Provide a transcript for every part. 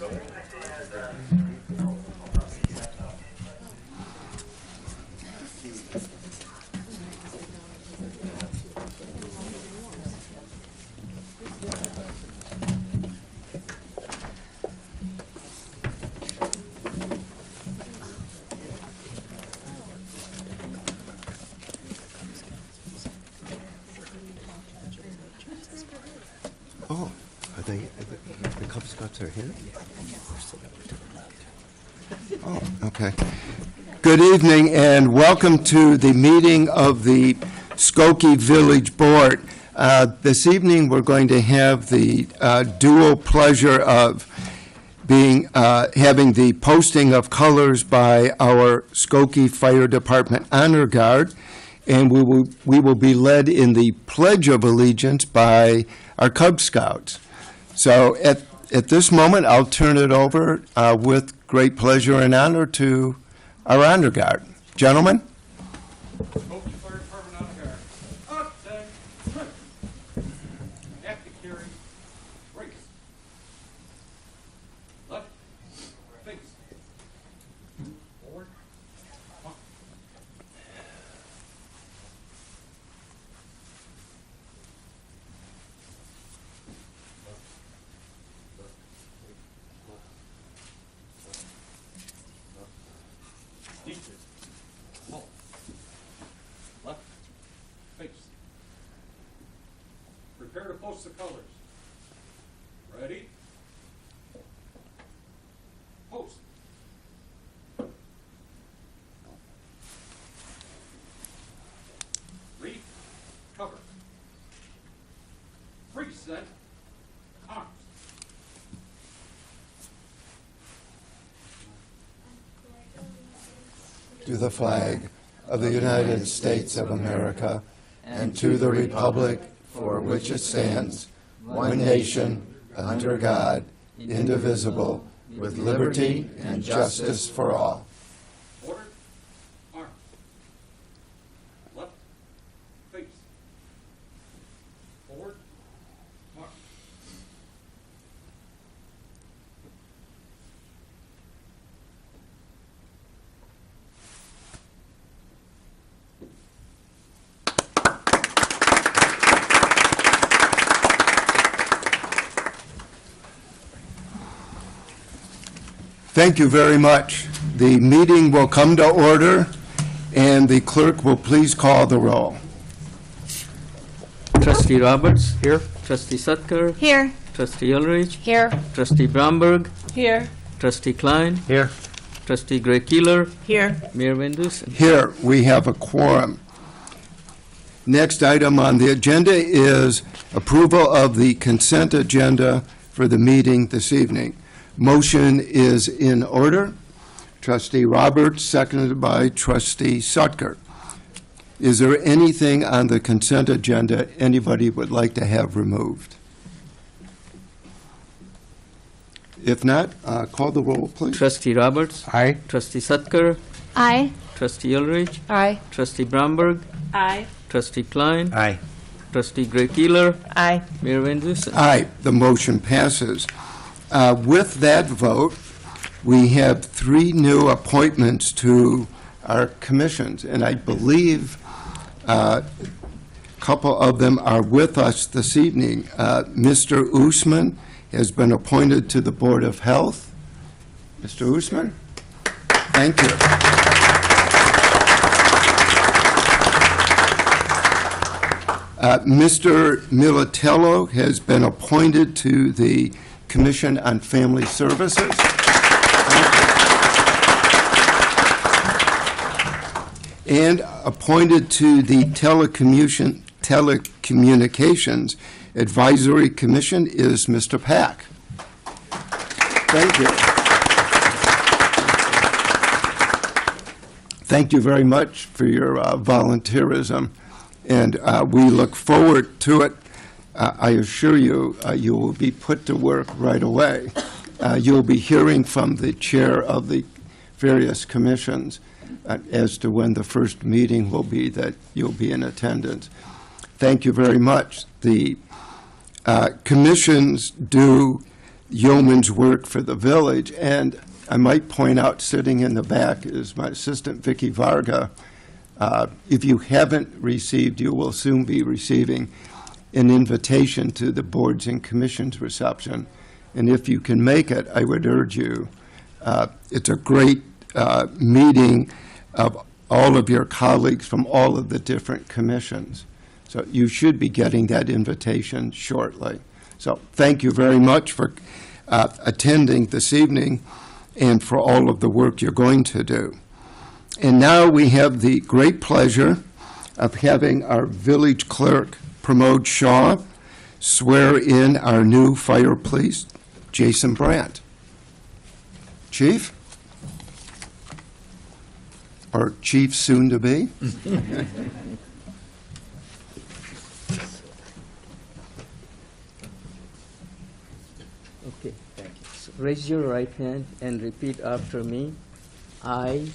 Oh, are they, the Cub Scouts are here? Oh, okay. Good evening and welcome to the meeting of the Skokie Village Board. This evening we're going to have the dual pleasure of having the posting of colors by our Skokie Fire Department Honor Guard, and we will be led in the Pledge of Allegiance by our Cub Scouts. So at this moment, I'll turn it over with great pleasure and honor to our Honor Guard. Gentlemen. Skokie Fire Department Honor Guard. Up, stand, straight. Active carry, race. Left, face. Forward, up. Deep. Halt. Left. Face. Prepare to post the colors. Ready? Post. Read. Cover. Freeze set. Arms. To the flag of the United States of America and to the republic for which it stands, one nation, under God, indivisible, with liberty and justice for all. Order. Arms. Left. Face. Forward. March. Thank you very much. The meeting will come to order, and the clerk will please call the roll. Trustee Roberts. Here. Trustee Sutker. Here. Trustee Ulrich. Here. Trustee Bromberg. Here. Trustee Klein. Here. Trustee Gray Keeler. Here. Mayor Van Dusen. Here, we have a quorum. Next item on the agenda is approval of the consent agenda for the meeting this evening. Motion is in order. Trustee Roberts, seconded by Trustee Sutker. Is there anything on the consent agenda anybody would like to have removed? If not, call the roll, please. Trustee Roberts. Aye. Trustee Sutker. Aye. Trustee Ulrich. Aye. Trustee Bromberg. Aye. Trustee Klein. Aye. Trustee Gray Keeler. Aye. Mayor Van Dusen. Aye. The motion passes. With that vote, we have 3 new appointments to our commissions, and I believe a couple of them are with us this evening. Mr. Usman has been appointed to the Board of Health. Mr. Usman, thank you. Mr. Militello has been appointed to the Commission on Family Services. And appointed to the Telecommunications Advisory Commission is Mr. Pack. Thank you. Thank you very much for your volunteerism, and we look forward to it. I assure you, you will be put to work right away. You'll be hearing from the chair of the various commissions as to when the first meeting will be that you'll be in attendance. Thank you very much. The commissions do yeoman's work for the village. And I might point out, sitting in the back is my assistant, Vicky Varga. If you haven't received, you will soon be receiving an invitation to the boards and commissions reception. And if you can make it, I would urge you. It's a great meeting of all of your colleagues from all of the different commissions. So you should be getting that invitation shortly. So thank you very much for attending this evening and for all of the work you're going to do. And now we have the great pleasure of having our village clerk, Pramod Shaw, swear in our new fire police, Jason Brandt. Chief? Or chief soon to be? Okay. Thank you. So raise your right hand and repeat after me. I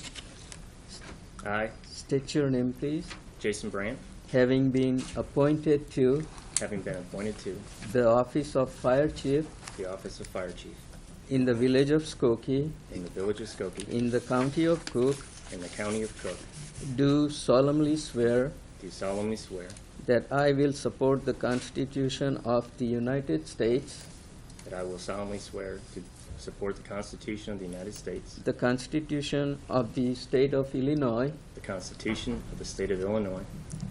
state your name, please. Jason Brandt, Having been appointed to having been appointed to the office of Fire Chief the office of Fire Chief in the village of Skokie, in the village of Skokie, in the county of Cook, in the county of Cook, do solemnly swear do solemnly swear that I will support the Constitution of the United States, that I will solemnly swear to support the Constitution of the United States, the Constitution of the State of Illinois, the Constitution of the State of Illinois,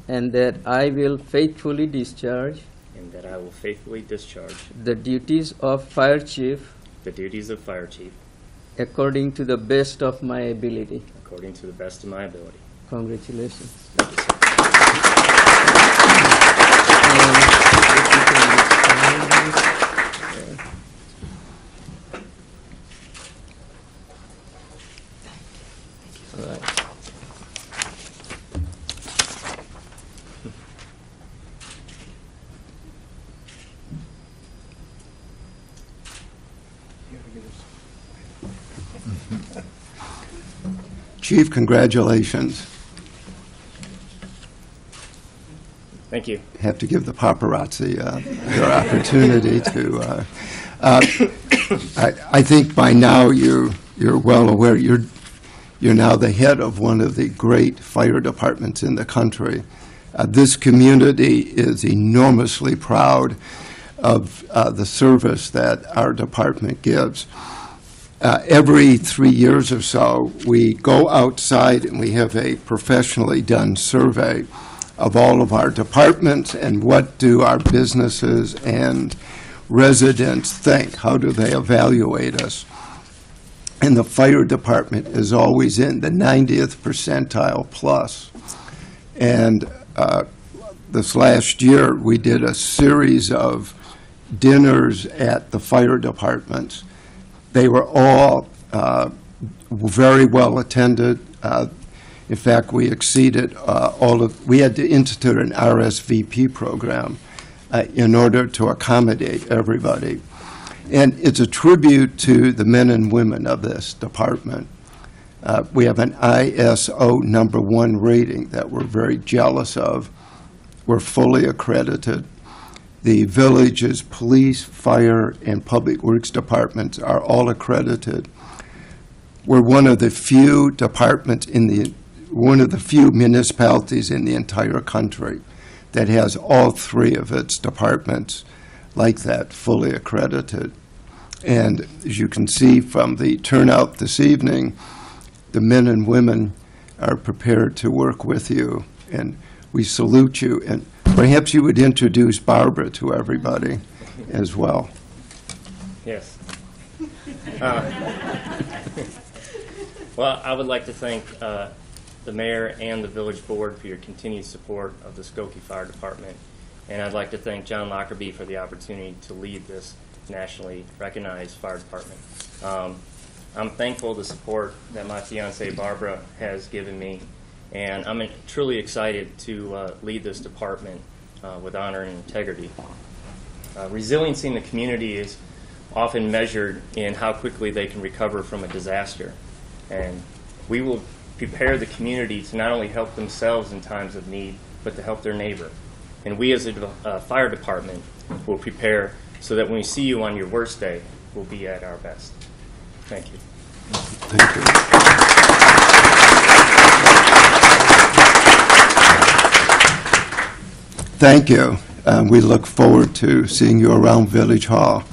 and that I will faithfully discharge and that I will faithfully discharge the duties of Fire Chief the duties of Fire Chief according to the best of my ability. according to the best of my ability. Congratulations. Thank you, sir. All right. Chief, congratulations. Thank you. Have to give the paparazzi their opportunity to. I think by now you're well aware you're now the head of one of the great fire departments in the country. This community is enormously proud of the service that our department gives. Every 3 years or so, we go outside and we have a professionally done survey of all of our departments and what do our businesses and residents think? How do they evaluate us? And the fire department is always in the 90th percentile plus. And this last year, we did a series of dinners at the fire departments. They were all very well attended. In fact, we exceeded we had to institute an RSVP program in order to accommodate everybody. And it's a tribute to the men and women of this department. We have an ISO #1 rating that we're very jealous of. We're fully accredited. The village's police, fire, and public works departments are all accredited. We're one of the few departments one of the few municipalities in the entire country that has all three of its departments like that, fully accredited. And as you can see from the turnout this evening, the men and women are prepared to work with you, and we salute you. And perhaps you would introduce Barbara to everybody as well. Yes. Well, I would like to thank the mayor and the village board for your continued support of the Skokie Fire Department. And I'd like to thank John Lockerbie for the opportunity to lead this nationally recognized fire department. I'm thankful for the support that my fiancée Barbara has given me, and I'm truly excited to lead this department with honor and integrity. Resiliency in the community is often measured in how quickly they can recover from a disaster, and we will prepare the community to not only help themselves in times of need, but to help their neighbor. And we as a fire department will prepare so that when we see you on your worst day, will be at our best. Thank you. Thank you. Thank you. We look forward to seeing you around Village Hall.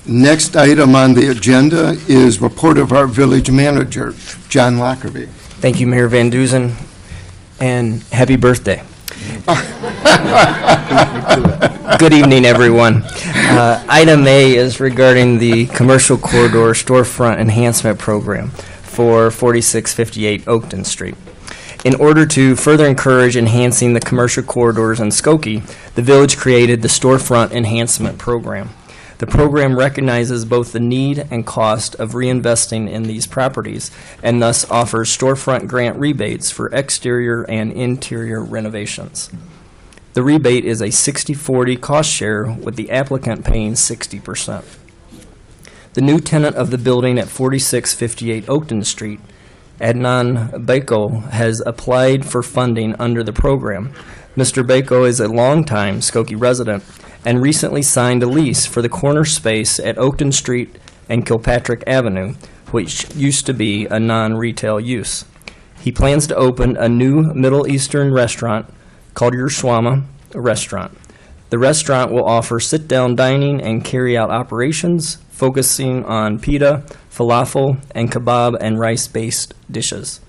Next item on the agenda is report of our village manager, John Lockerbie. Thank you, Mayor Van Duzen, and happy birthday. Good evening, everyone. Item A is regarding the Commercial Corridor Storefront Enhancement Program for 4658 Oakton Street. In order to further encourage enhancing the commercial corridors in Skokie, the village created the Storefront Enhancement Program. The program recognizes both the need and cost of reinvesting in these properties and thus offers storefront grant rebates for exterior and interior renovations. The rebate is a 60-40 cost share, with the applicant paying 60%. The new tenant of the building at 4658 Oakton Street, Adnan Beko, has applied for funding under the program. Mr. Beko is a longtime Skokie resident and recently signed a lease for the corner space at Oakton Street and Kilpatrick Avenue, which used to be a non-retail use. He plans to open a new Middle Eastern restaurant called Your Shwama Restaurant. The restaurant will offer sit-down dining and carry-out operations, focusing on pita, falafel, and kebab and rice-based dishes.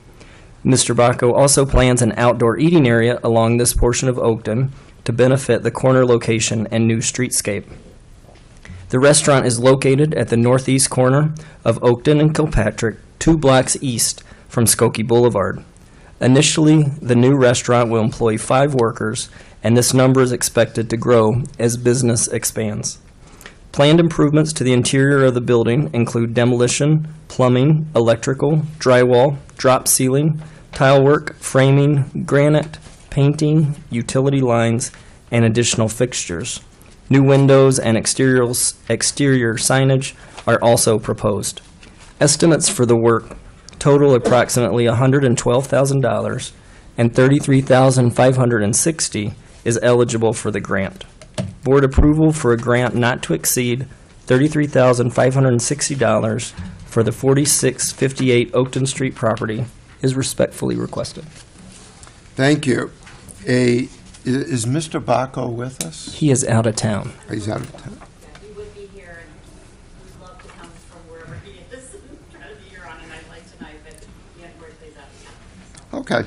Mr. Bako also plans an outdoor eating area along this portion of Oakton to benefit the corner location and new streetscape. The restaurant is located at the northeast corner of Oakton and Kilpatrick, 2 blocks east from Skokie Boulevard. Initially, the new restaurant will employ 5 workers, and this number is expected to grow as business expands. Planned improvements to the interior of the building include demolition, plumbing, electrical, drywall, drop ceiling, tile work, framing, granite, painting, utility lines, and additional fixtures. New windows and exterior signage are also proposed. Estimates for the work total approximately $112,000, and $33,560 is eligible for the grant. Board approval for a grant not to exceed $33,560 for the 4658 Oakton Street property is respectfully requested. Thank you. Is Mr. Bako with us? He is out of town. He's out of town. He would be here, and we'd love to come from wherever he is and try to be here on a night like tonight, but he unfortunately is out of town. Okay.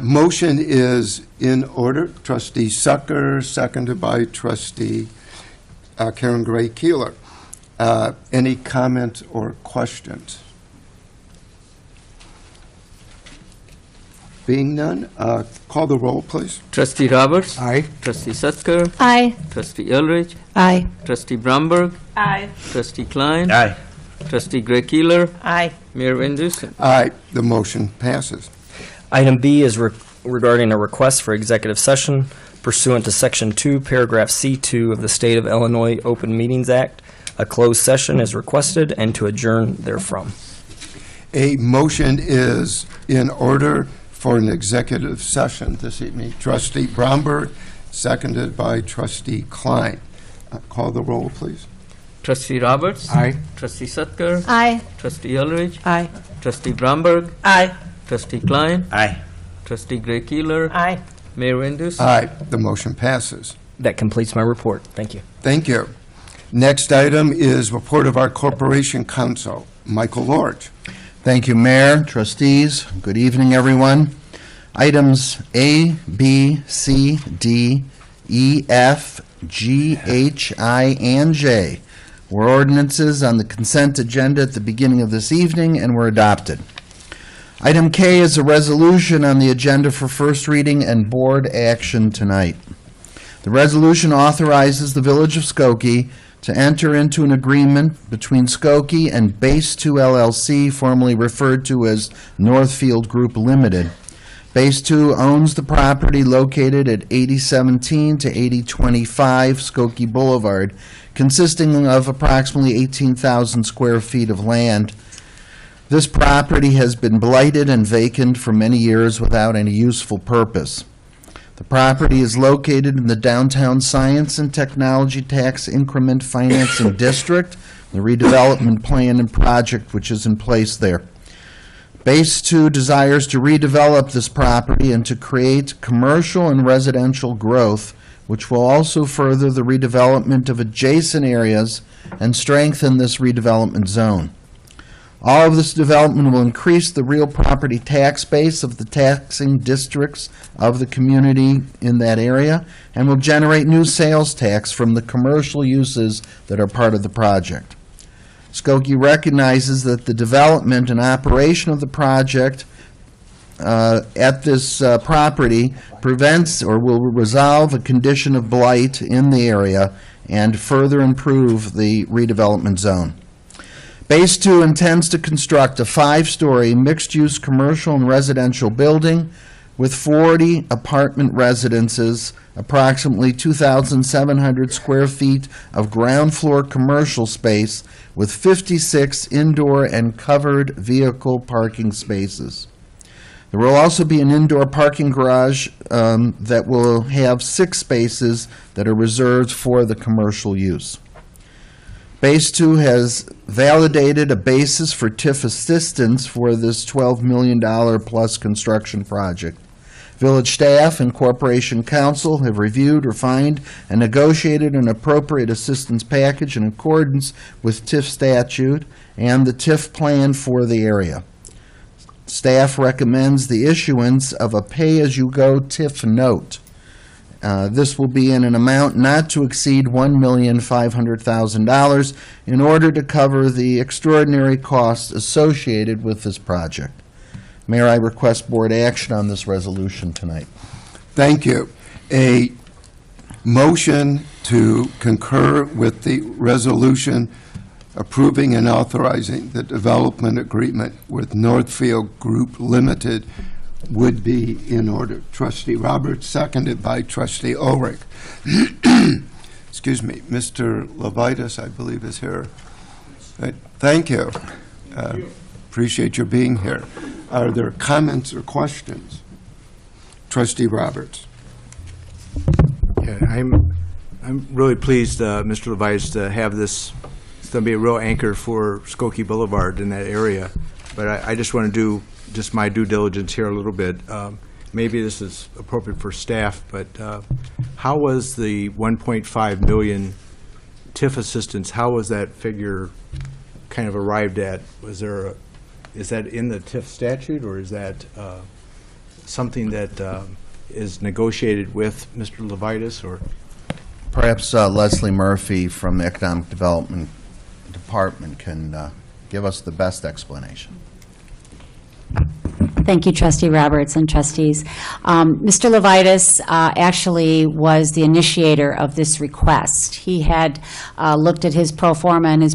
Motion is in order. Trustee Sucker, seconded by Trustee Karen Gray Keeler. Any comments or questions? Being none, call the roll, please. Trustee Roberts. Aye. Trustee Sutka. Aye. Trustee Ulrich. Aye. Trustee Bromberg. Aye. Trustee Klein. Aye. Trustee Gray Keeler. Aye. Mayor Van Dusen. Aye. The motion passes. Item B is regarding a request for executive session pursuant to Section 2, Paragraph C2 of the State of Illinois Open Meetings Act. A closed session is requested and to adjourn therefrom. A motion is in order for an executive session this evening. Trustee Bromberg, seconded by Trustee Klein. Call the roll, please. Trustee Roberts. Aye. Trustee Sutka. Aye. Trustee Ulrich. Aye. Trustee Bromberg. Aye. Trustee Klein. Aye. Trustee Gray Keeler. Aye. Mayor Van Dusen. Aye. The motion passes. That completes my report. Thank you. Thank you. Next item is report of our Corporation Counsel, Michael Lorge. Thank you, Mayor, trustees. Good evening, everyone. Items A, B, C, D, E, F, G, H, I, and J were ordinances on the consent agenda at the beginning of this evening and were adopted. Item K is a resolution on the agenda for first reading and board action tonight. The resolution authorizes the Village of Skokie to enter into an agreement between Skokie and Base 2 LLC, formerly referred to as Northfield Group Limited. Base 2 owns the property located at 8017 to 8025 Skokie Boulevard, consisting of approximately 18,000 square feet of land. This property has been blighted and vacant for many years without any useful purpose. The property is located in the Downtown Science and Technology Tax Increment Financing District, the redevelopment plan and project which is in place there. Base 2 desires to redevelop this property and to create commercial and residential growth, which will also further the redevelopment of adjacent areas and strengthen this redevelopment zone. All of this development will increase the real property tax base of the taxing districts of the community in that area and will generate new sales tax from the commercial uses that are part of the project. Skokie recognizes that the development and operation of the project at this property prevents or will resolve a condition of blight in the area and further improve the redevelopment zone. Base 2 intends to construct a 5-story mixed-use commercial and residential building with 40 apartment residences, approximately 2,700 square feet of ground floor commercial space with 56 indoor and covered vehicle parking spaces. There will also be an indoor parking garage that will have 6 spaces that are reserved for the commercial use. Base 2 has validated a basis for TIF assistance for this $12 million plus construction project. Village staff and Corporation Council have reviewed, refined, and negotiated an appropriate assistance package in accordance with TIF statute and the TIF plan for the area. Staff recommends the issuance of a pay-as-you-go TIF note. This will be in an amount not to exceed $1,500,000 in order to cover the extraordinary costs associated with this project. Mayor, I request board action on this resolution tonight. Thank you. A motion to concur with the resolution approving and authorizing the development agreement with Northfield Group Limited would be in order. Trustee Roberts, seconded by Trustee Ulrich. Excuse me. Mr. Levitas, I believe, is here. Thank you. Appreciate your being here. Are there comments or questions? Trustee Roberts. Yeah, I'm really pleased, Mr. Levitas, to have this. It's going to be a real anchor for Skokie Boulevard in that area. But I just want to do just my due diligence here a little bit. Maybe this is appropriate for staff, but how was the 1.5 million TIF assistance, how was that figure kind of arrived at? Was there is that in the TIF statute, or is that something that is negotiated with Mr. Levitas, or? Perhaps Leslie Murphy from the Economic Development Department can give us the best explanation. Thank you, Trustee Roberts and trustees. Mr. Levitas actually was the initiator of this request. He had looked at his pro forma and his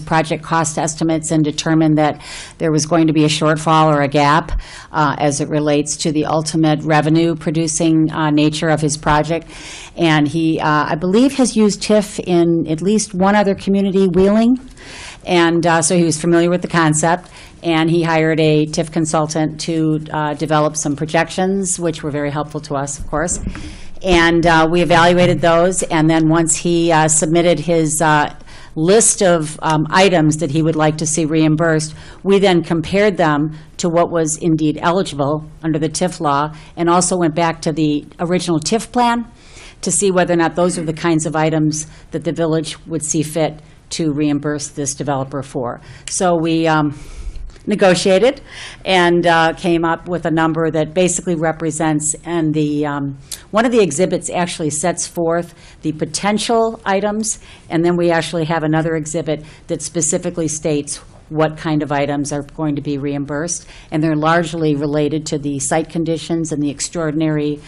project cost estimates and determined that there was going to be a shortfall or a gap as it relates to the ultimate revenue-producing nature of his project. And he, I believe, has used TIF in at least one other community, Wheeling. And so he was familiar with the concept, and he hired a TIF consultant to develop some projections, which were very helpful to us, of course. And we evaluated those, and then once he submitted his list of items that he would like to see reimbursed, we then compared them to what was indeed eligible under the TIF law, and also went back to the original TIF plan to see whether or not those are the kinds of items that the village would see fit to reimburse this developer for. So we negotiated and came up with a number that basically represents, and the one of the exhibits actually sets forth the potential items, and then we actually have another exhibit that specifically states what kind of items are going to be reimbursed, and they're largely related to the site conditions and the extraordinary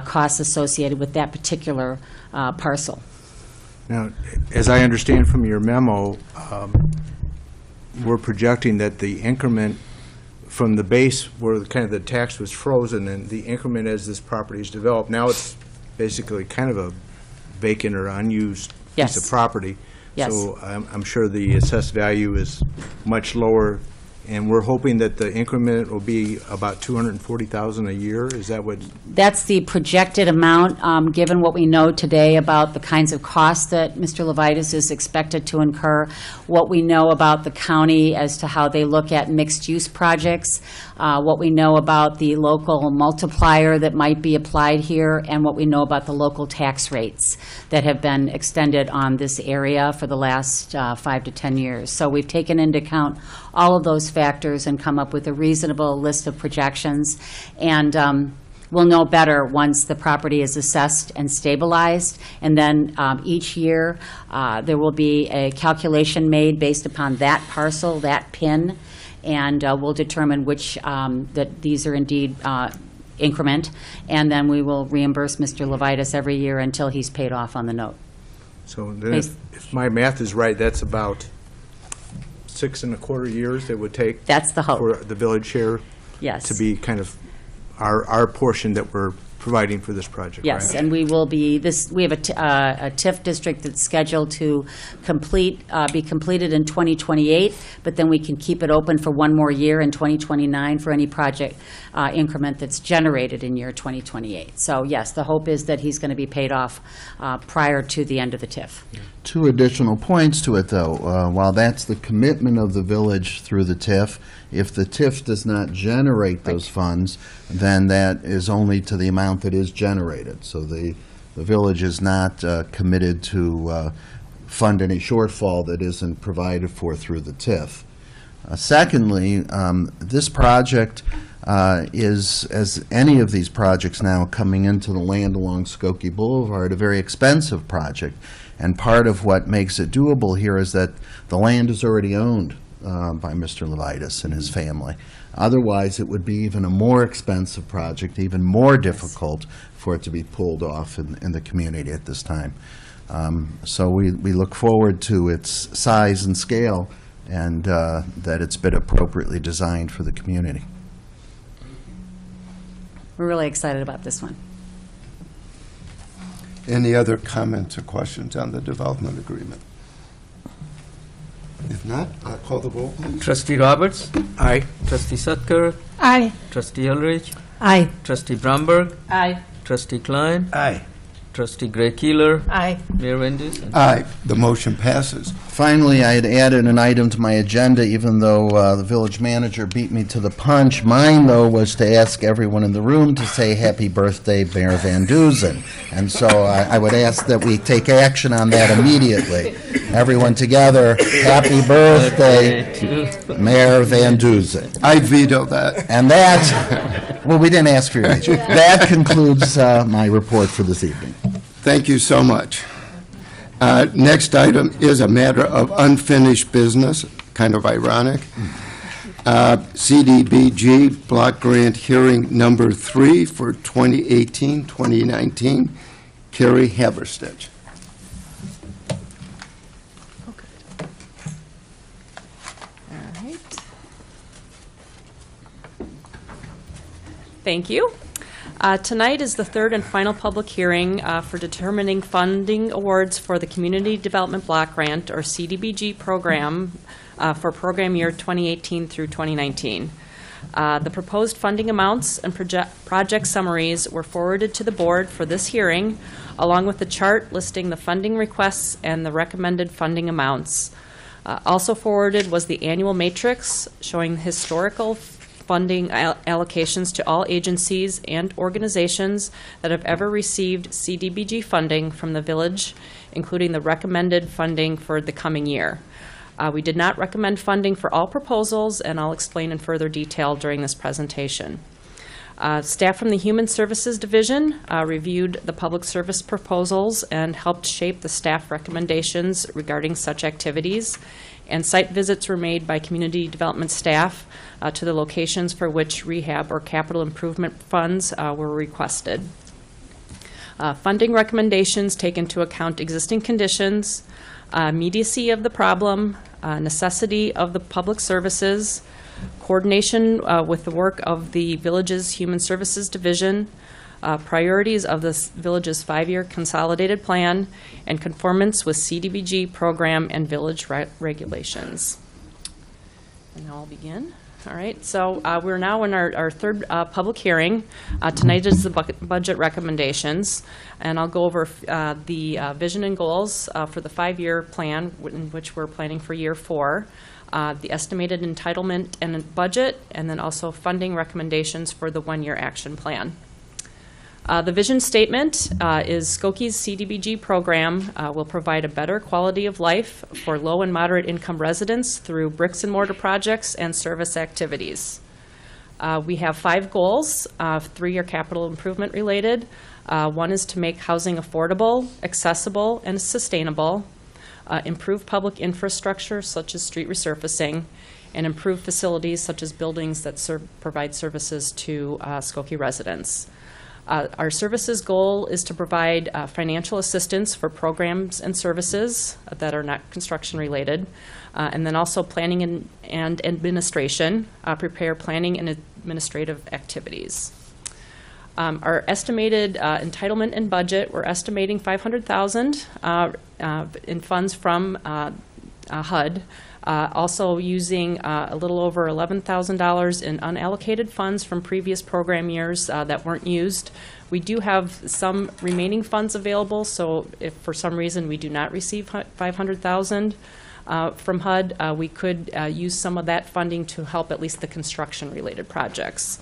costs associated with that particular parcel. Now, as I understand from your memo, we're projecting that the increment from the base where kind of the tax was frozen and the increment as this property is developed, now it's basically kind of a vacant or unused piece of property. Yes. So I'm sure the assessed value is much lower And we're hoping that the increment will be about $240,000 a year. Is that what? That's the projected amount, given what we know today about the kinds of costs that Mr. Levitas is expected to incur, what we know about the county as to how they look at mixed-use projects, what we know about the local multiplier that might be applied here, and what we know about the local tax rates that have been extended on this area for the last 5 to 10 years. So we've taken into account all of those factors and come up with a reasonable list of projections. And we'll know better once the property is assessed and stabilized. And then each year, there will be a calculation made based upon that parcel, that PIN, and we'll determine which, that these are indeed increment. And then we will reimburse Mr. Levitas every year until he's paid off on the note. So then if my math is right, that's about 6.25 years it would take. That's the hope. For the village share. Yes. To be kind of our portion that we're providing for this project. Yes, right? and we will be, we have a TIF district that's scheduled to be completed in 2028, but then we can keep it open for one more year in 2029 for any project increment that's generated in year 2028. So yes, the hope is that he's going to be paid off prior to the end of the TIF. 2 additional points to it, though. While that's the commitment of the village through the TIF, if the TIF does not generate those funds, then that is only to the amount that is generated. So the village is not committed to fund any shortfall that isn't provided for through the TIF. Secondly, this project is, as any of these projects now coming into the land along Skokie Boulevard, a very expensive project. And part of what makes it doable here is that the land is already owned by Mr. Levitas and his family. Otherwise, it would be even a more expensive project, even more difficult for it to be pulled off in the community at this time. So we look forward to its size and scale, and that it's been appropriately designed for the community. We're really excited about this one. Any other comments or questions on the development agreement? If not, I'll call the roll, please. Trustee Roberts? Aye. Trustee Sutker? Aye. Trustee Ulrich? Aye. Trustee Bromberg? Aye. Trustee Klein? Aye. Trustee Gray Keeler? Aye. Mayor Van Dusen? Aye. The motion passes. Finally, I had added an item to my agenda, even though the village manager beat me to the punch. Mine, though, was to ask everyone in the room to say happy birthday, Mayor Van Dusen. And so I would ask that we take action on that immediately. Everyone together, happy birthday, Mayor Van Dusen. I veto that. And that, well, we didn't ask for your age. That concludes my report for this evening. Thank you so much. Next item is a matter of unfinished business, kind of ironic. CDBG block grant hearing number 3 for 2018-2019. Carrie Haverstich. All right. Thank you. Tonight is the third and final public hearing for determining funding awards for the Community Development Block Grant, or CDBG program, for program year 2018 through 2019. The proposed funding amounts and project summaries were forwarded to the board for this hearing, along with the chart listing the funding requests and the recommended funding amounts. Also forwarded was the annual matrix showing historical funding allocations to all agencies and organizations that have ever received CDBG funding from the village, including the recommended funding for the coming year. We did not recommend funding for all proposals, and I'll explain in further detail during this presentation. Staff from the Human Services Division reviewed the public service proposals and helped shape the staff recommendations regarding such activities, and site visits were made by community development staff to the locations for which rehab or capital improvement funds were requested. Funding recommendations take into account existing conditions, immediacy of the problem, necessity of the public services, coordination with the work of the village's Human Services Division, priorities of the village's 5-year consolidated plan, and conformance with CDBG program and village regulations. And now I'll begin. All right, so we're now in our third public hearing. Tonight is the budget recommendations, and I'll go over the vision and goals for the 5-year plan, in which we're planning for year 4, the estimated entitlement and budget, and then also funding recommendations for the 1-year action plan. The vision statement is Skokie's CDBG program will provide a better quality of life for low and moderate income residents through bricks and mortar projects and service activities. We have 5 goals. 3 are capital improvement related. 1 is to make housing affordable, accessible, and sustainable, improve public infrastructure such as street resurfacing, and improve facilities such as buildings that provide services to Skokie residents. Our services goal is to provide financial assistance for programs and services that are not construction related, and then also planning and administration, prepare planning and administrative activities. Our estimated entitlement and budget, we're estimating $500,000 in funds from HUD. Also using a little over $11,000 in unallocated funds from previous program years that weren't used. We do have some remaining funds available, so if for some reason we do not receive $500,000 from HUD, we could use some of that funding to help at least the construction-related projects.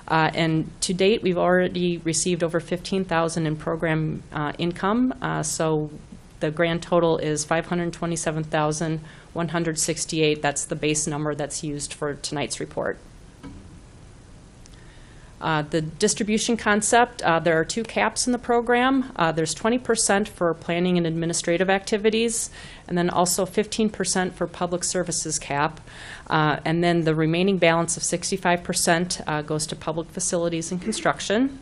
And to date, we've already received over $15,000 in program income, so the grand total is $527,168. That's the base number that's used for tonight's report. The distribution concept, there are 2 caps in the program. There's 20% for planning and administrative activities, and then also 15% for public services cap. And then the remaining balance of 65% goes to public facilities and construction.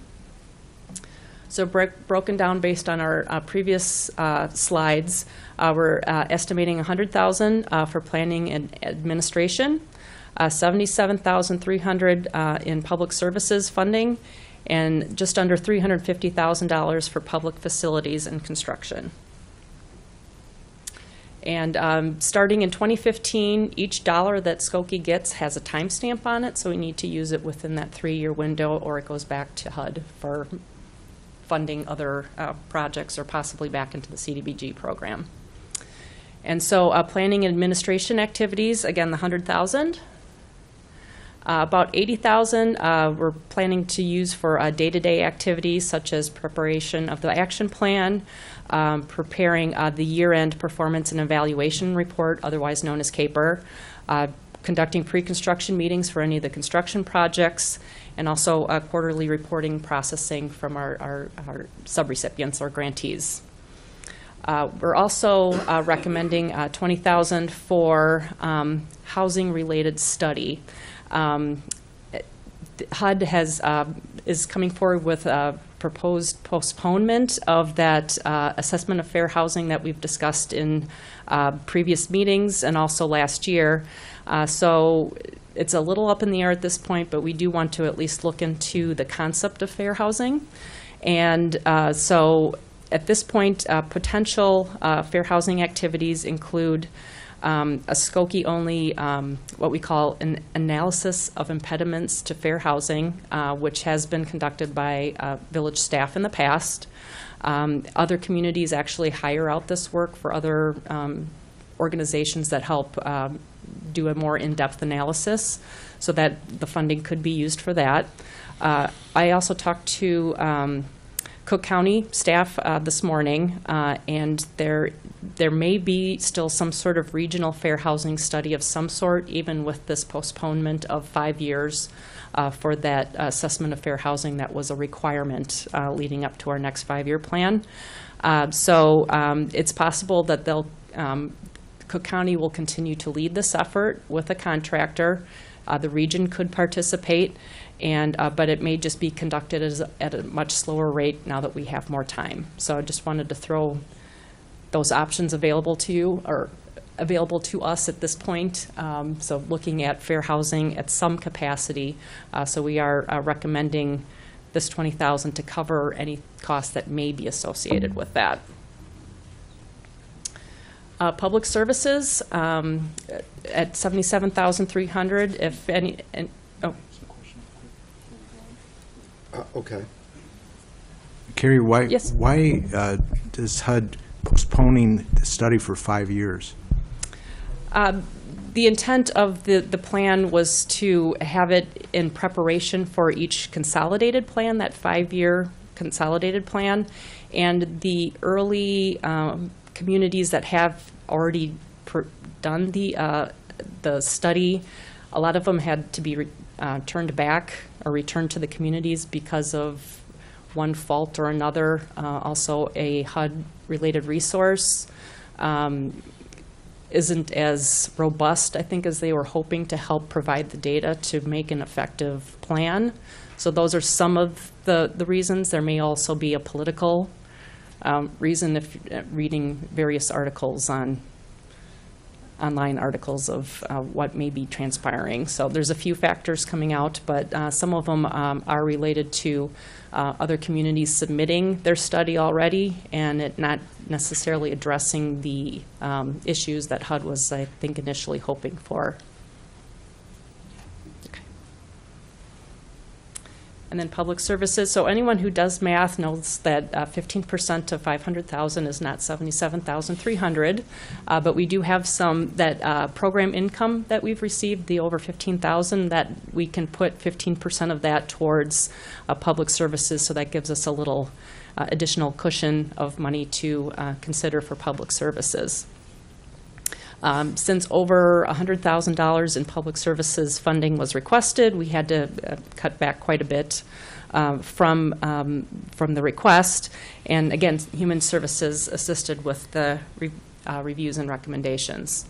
So broken down based on our previous slides, we're estimating $100,000 for planning and administration, $77,300 in public services funding, and just under $350,000 for public facilities and construction. And starting in 2015, each dollar that Skokie gets has a timestamp on it, so we need to use it within that 3-year window, or it goes back to HUD for funding other projects or possibly back into the CDBG program. And so planning and administration activities, again, the $100,000. About $80,000 we're planning to use for day-to-day activities such as preparation of the action plan, preparing the year-end performance and evaluation report, otherwise known as CAPER, conducting pre-construction meetings for any of the construction projects, and also quarterly reporting processing from our subrecipients or grantees. We're also recommending $20,000 for housing-related study. HUD is coming forward with a proposed postponement of that assessment of fair housing that we've discussed in previous meetings and also last year. So it's a little up in the air at this point, but we do want to at least look into the concept of fair housing. And so at this point, potential fair housing activities include a Skokie-only, what we call an analysis of impediments to fair housing, which has been conducted by village staff in the past. Other communities actually hire out this work for other organizations that help do a more in-depth analysis, so that the funding could be used for that. I also talked to Cook County staff this morning, and there may be still some sort of regional fair housing study of some sort, even with this postponement of 5 years for that assessment of fair housing that was a requirement leading up to our next 5-year plan. So it's possible that Cook County will continue to lead this effort with a contractor. The region could participate, but it may just be conducted at a much slower rate now that we have more time. So I just wanted to throw those options available to you, or available to us at this point. So looking at fair housing at some capacity. So we are recommending this $20,000 to cover any costs that may be associated with that. Public services at $77,300. If any, and, oh, Okay. Carrie, why, Yes. why does HUD postponing the study for 5 years? the intent of the plan was to have it in preparation for each consolidated plan, that 5-year consolidated plan, and the early communities that have already done the study, a lot of them had to be turned back or returned to the communities because of one fault or another. Also, a HUD-related resource isn't as robust, I think, as they were hoping to help provide the data to make an effective plan. So those are some of the reasons. There may also be a political reason if reading various articles online articles of what may be transpiring. So there's a few factors coming out, but some of them are related to other communities submitting their study already and it not necessarily addressing the issues that HUD was, I think, initially hoping for. Okay. And then public services. So anyone who does math knows that 15% of 500,000 is not 77,300, but we do have some that program income that we've received, the over 15,000, that we can put 15% of that towards public services. So that gives us a little additional cushion of money to consider for public services. Since over $100,000 in public services funding was requested, we had to cut back quite a bit from the request. And again, Human Services assisted with the reviews and recommendations.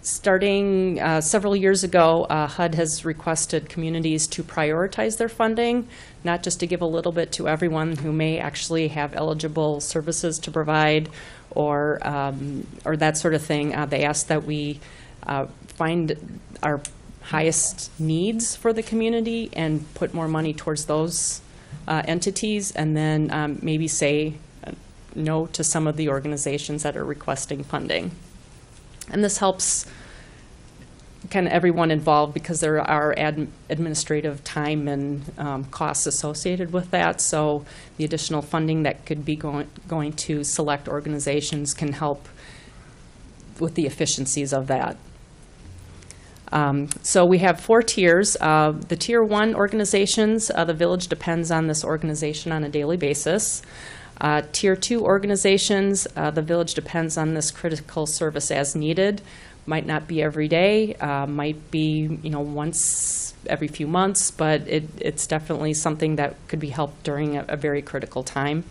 Starting several years ago, HUD has requested communities to prioritize their funding, not just to give a little bit to everyone who may actually have eligible services to provide or that sort of thing. They asked that we find our highest needs for the community and put more money towards those entities, and then maybe say no to some of the organizations that are requesting funding. And this helps kind of everyone involved because there are administrative time and costs associated with that. So the additional funding that could be going to select organizations can help with the efficiencies of that. So we have 4 tiers. The Tier 1 organizations, the village depends on this organization on a daily basis. Tier 2 organizations, the village depends on this critical service as needed. Might not be every day, might be once every few months, but it's definitely something that could be helped during a very critical time.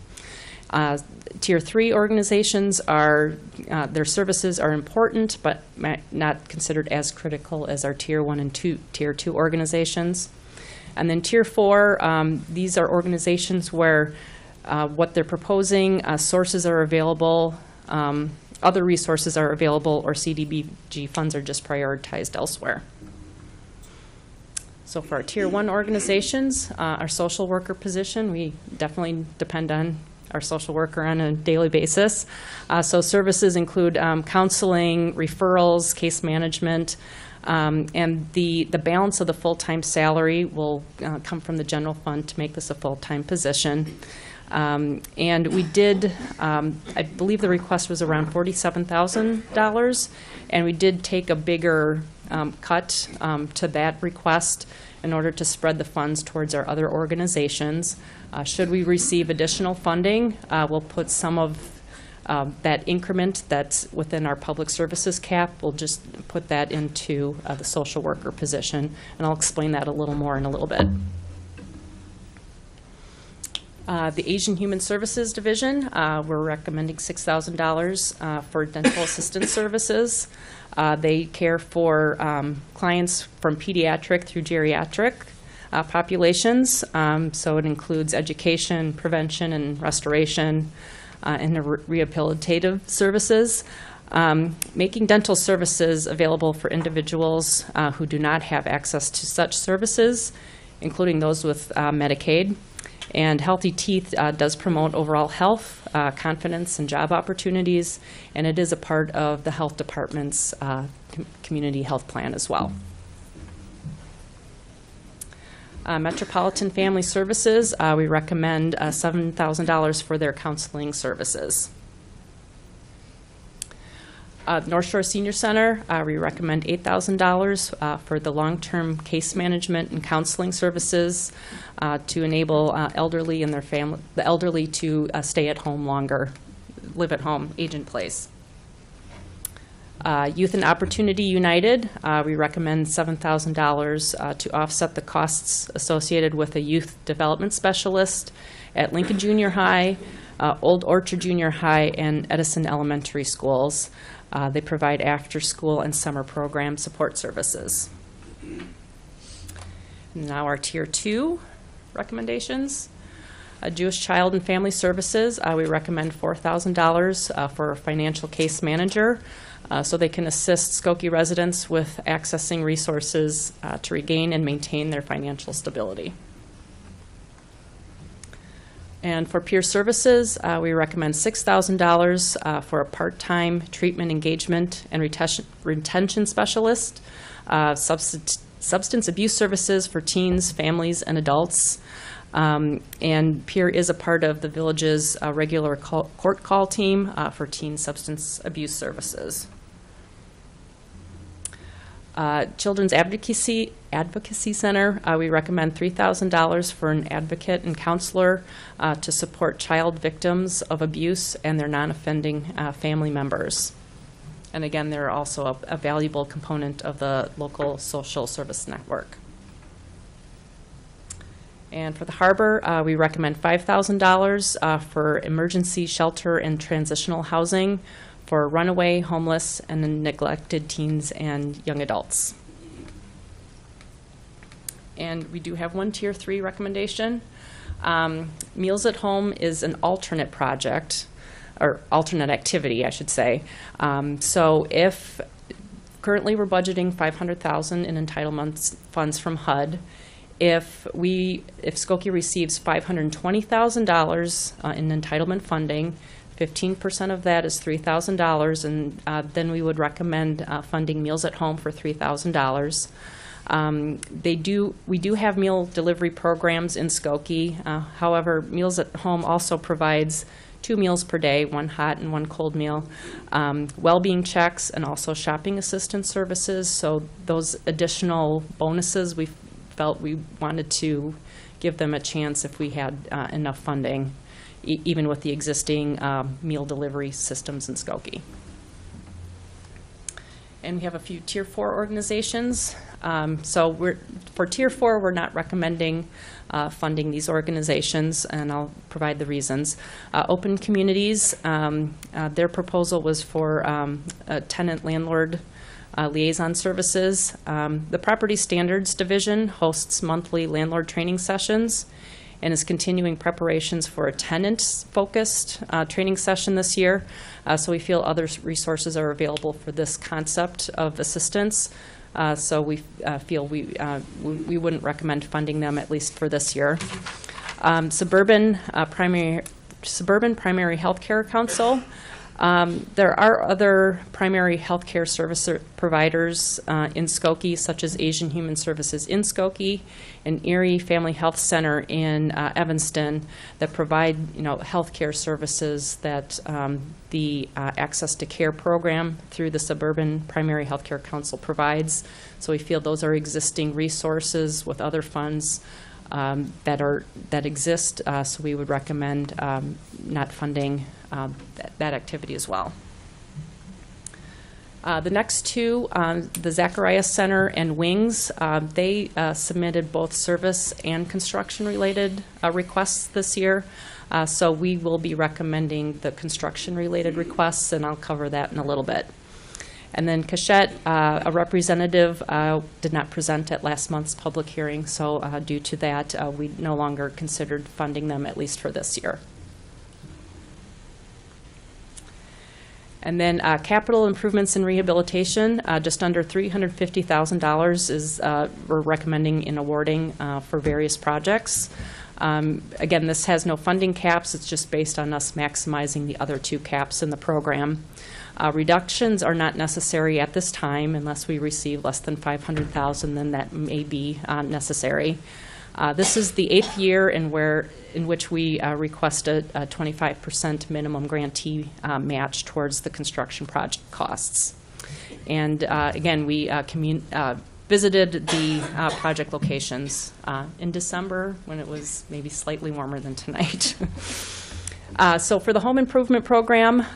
Tier 3 organizations are, their services are important, but not considered as critical as our Tier 1 and Tier 2 organizations. And then Tier 4, these are organizations where what they're proposing, sources are available, other resources are available, or CDBG funds are just prioritized elsewhere. So for our Tier 1 organizations, our social worker position, we definitely depend on our social worker on a daily basis. So services include counseling, referrals, case management, and the balance of the full-time salary will come from the general fund to make this a full-time position. And we did, I believe the request was around $47,000, and we did take a bigger cut to that request in order to spread the funds towards our other organizations. Should we receive additional funding, we'll put some of that increment that's within our public services cap, we'll just put that into the social worker position, and I'll explain that a little more in a little bit. The Asian Human Services Division, we're recommending $6,000 for dental assistance services. They care for clients from pediatric through geriatric populations. So it includes education, prevention, and restoration, and rehabilitative services. Making dental services available for individuals who do not have access to such services, including those with Medicaid. And Healthy Teeth does promote overall health, confidence, and job opportunities, and it is a part of the health department's community health plan as well. Metropolitan Family Services, we recommend $7,000 for their counseling services. North Shore Senior Center, we recommend $8,000 for the long-term case management and counseling services to enable elderly and the elderly to stay at home longer, live at home, age in place. Youth and Opportunity United, we recommend $7,000 to offset the costs associated with a youth development specialist at Lincoln Junior High, Old Orchard Junior High, and Edison Elementary Schools. They provide after-school and summer program support services. Now our Tier 2 recommendations. Jewish Child and Family Services, we recommend $4,000 for a financial case manager so they can assist Skokie residents with accessing resources to regain and maintain their financial stability. And for peer services, we recommend $6,000 for a part-time treatment engagement and retention specialist, substance abuse services for teens, families, and adults. And peer is a part of the village's regular court call team for teen substance abuse services. Children's Advocacy Center, we recommend $3,000 for an advocate and counselor to support child victims of abuse and their non-offending family members. And again, they're also a valuable component of the local social service network. And for the Harbour, we recommend $5,000 for emergency shelter and transitional housing for runaway, homeless, and neglected teens and young adults. And we do have one Tier 3 recommendation. Meals at Home is an alternate project, or alternate activity, I should say. So if currently we're budgeting $500,000 in entitlement funds from HUD, if Skokie receives $520,000 in entitlement funding, 15% of that is $3,000, and then we would recommend funding Meals at Home for $3,000. We do have meal delivery programs in Skokie. However, Meals at Home also provides 2 meals per day, 1 hot and 1 cold meal, well-being checks, and also shopping assistance services. So those additional bonuses, we felt we wanted to give them a chance if we had enough funding, even with the existing meal delivery systems in Skokie. And we have a few Tier 4 organizations. So for Tier 4, we're not recommending funding these organizations, and I'll provide the reasons. Open Communities, their proposal was for tenant-landlord liaison services. The Property Standards Division hosts monthly landlord training sessions and is continuing preparations for a tenant-focused training session this year. So we feel other resources are available for this concept of assistance. So we feel we wouldn't recommend funding them, at least for this year. Suburban Primary Health Care Council. There are other primary health care service providers in Skokie, such as Asian Human Services in Skokie and Erie Family Health Center in Evanston, that provide health care services that the Access to Care program through the Suburban Primary Health Care Council provides. So we feel those are existing resources with other funds that exist. So we would recommend not funding that activity as well. The next two, the Zacharias Center and Wings, they submitted both service and construction-related requests this year. So we will be recommending the construction-related requests, and I'll cover that in a little bit. And then Cachette, a representative, did not present at last month's public hearing, so due to that, we no longer considered funding them, at least for this year. And then capital improvements and rehabilitation, just under $350,000 is we're recommending in awarding for various projects. Again, this has no funding caps. It's just based on us maximizing the other two caps in the program. Reductions are not necessary at this time unless we receive less than $500,000, then that may be necessary. This is the 8th year in which we request a 25% minimum grantee match towards the construction project costs. And again, we visited the project locations in December when it was maybe slightly warmer than tonight. So for the home improvement program,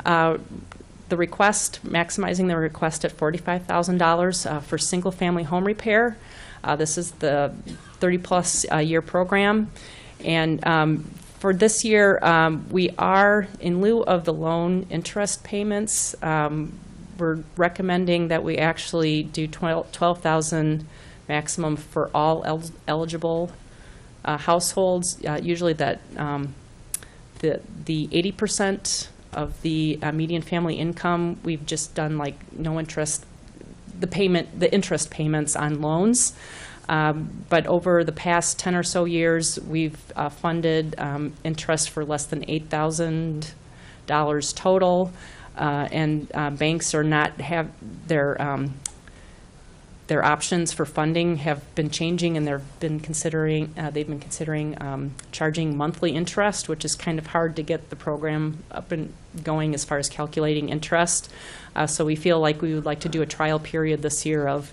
the request, maximizing the request at $45,000 for single-family home repair. This is the 30-plus year program. And for this year, we are, in lieu of the loan interest payments, we're recommending that we actually do $12,000 maximum for all eligible households. Usually that the 80% of the median family income, we've just done like no interest, the interest payments on loans. But over the past 10 or so years, we've funded interest for less than $8,000 total, and banks are not have their options for funding have been changing, and they've been considering charging monthly interest, which is kind of hard to get the program up and going as far as calculating interest. So we feel like we would like to do a trial period this year of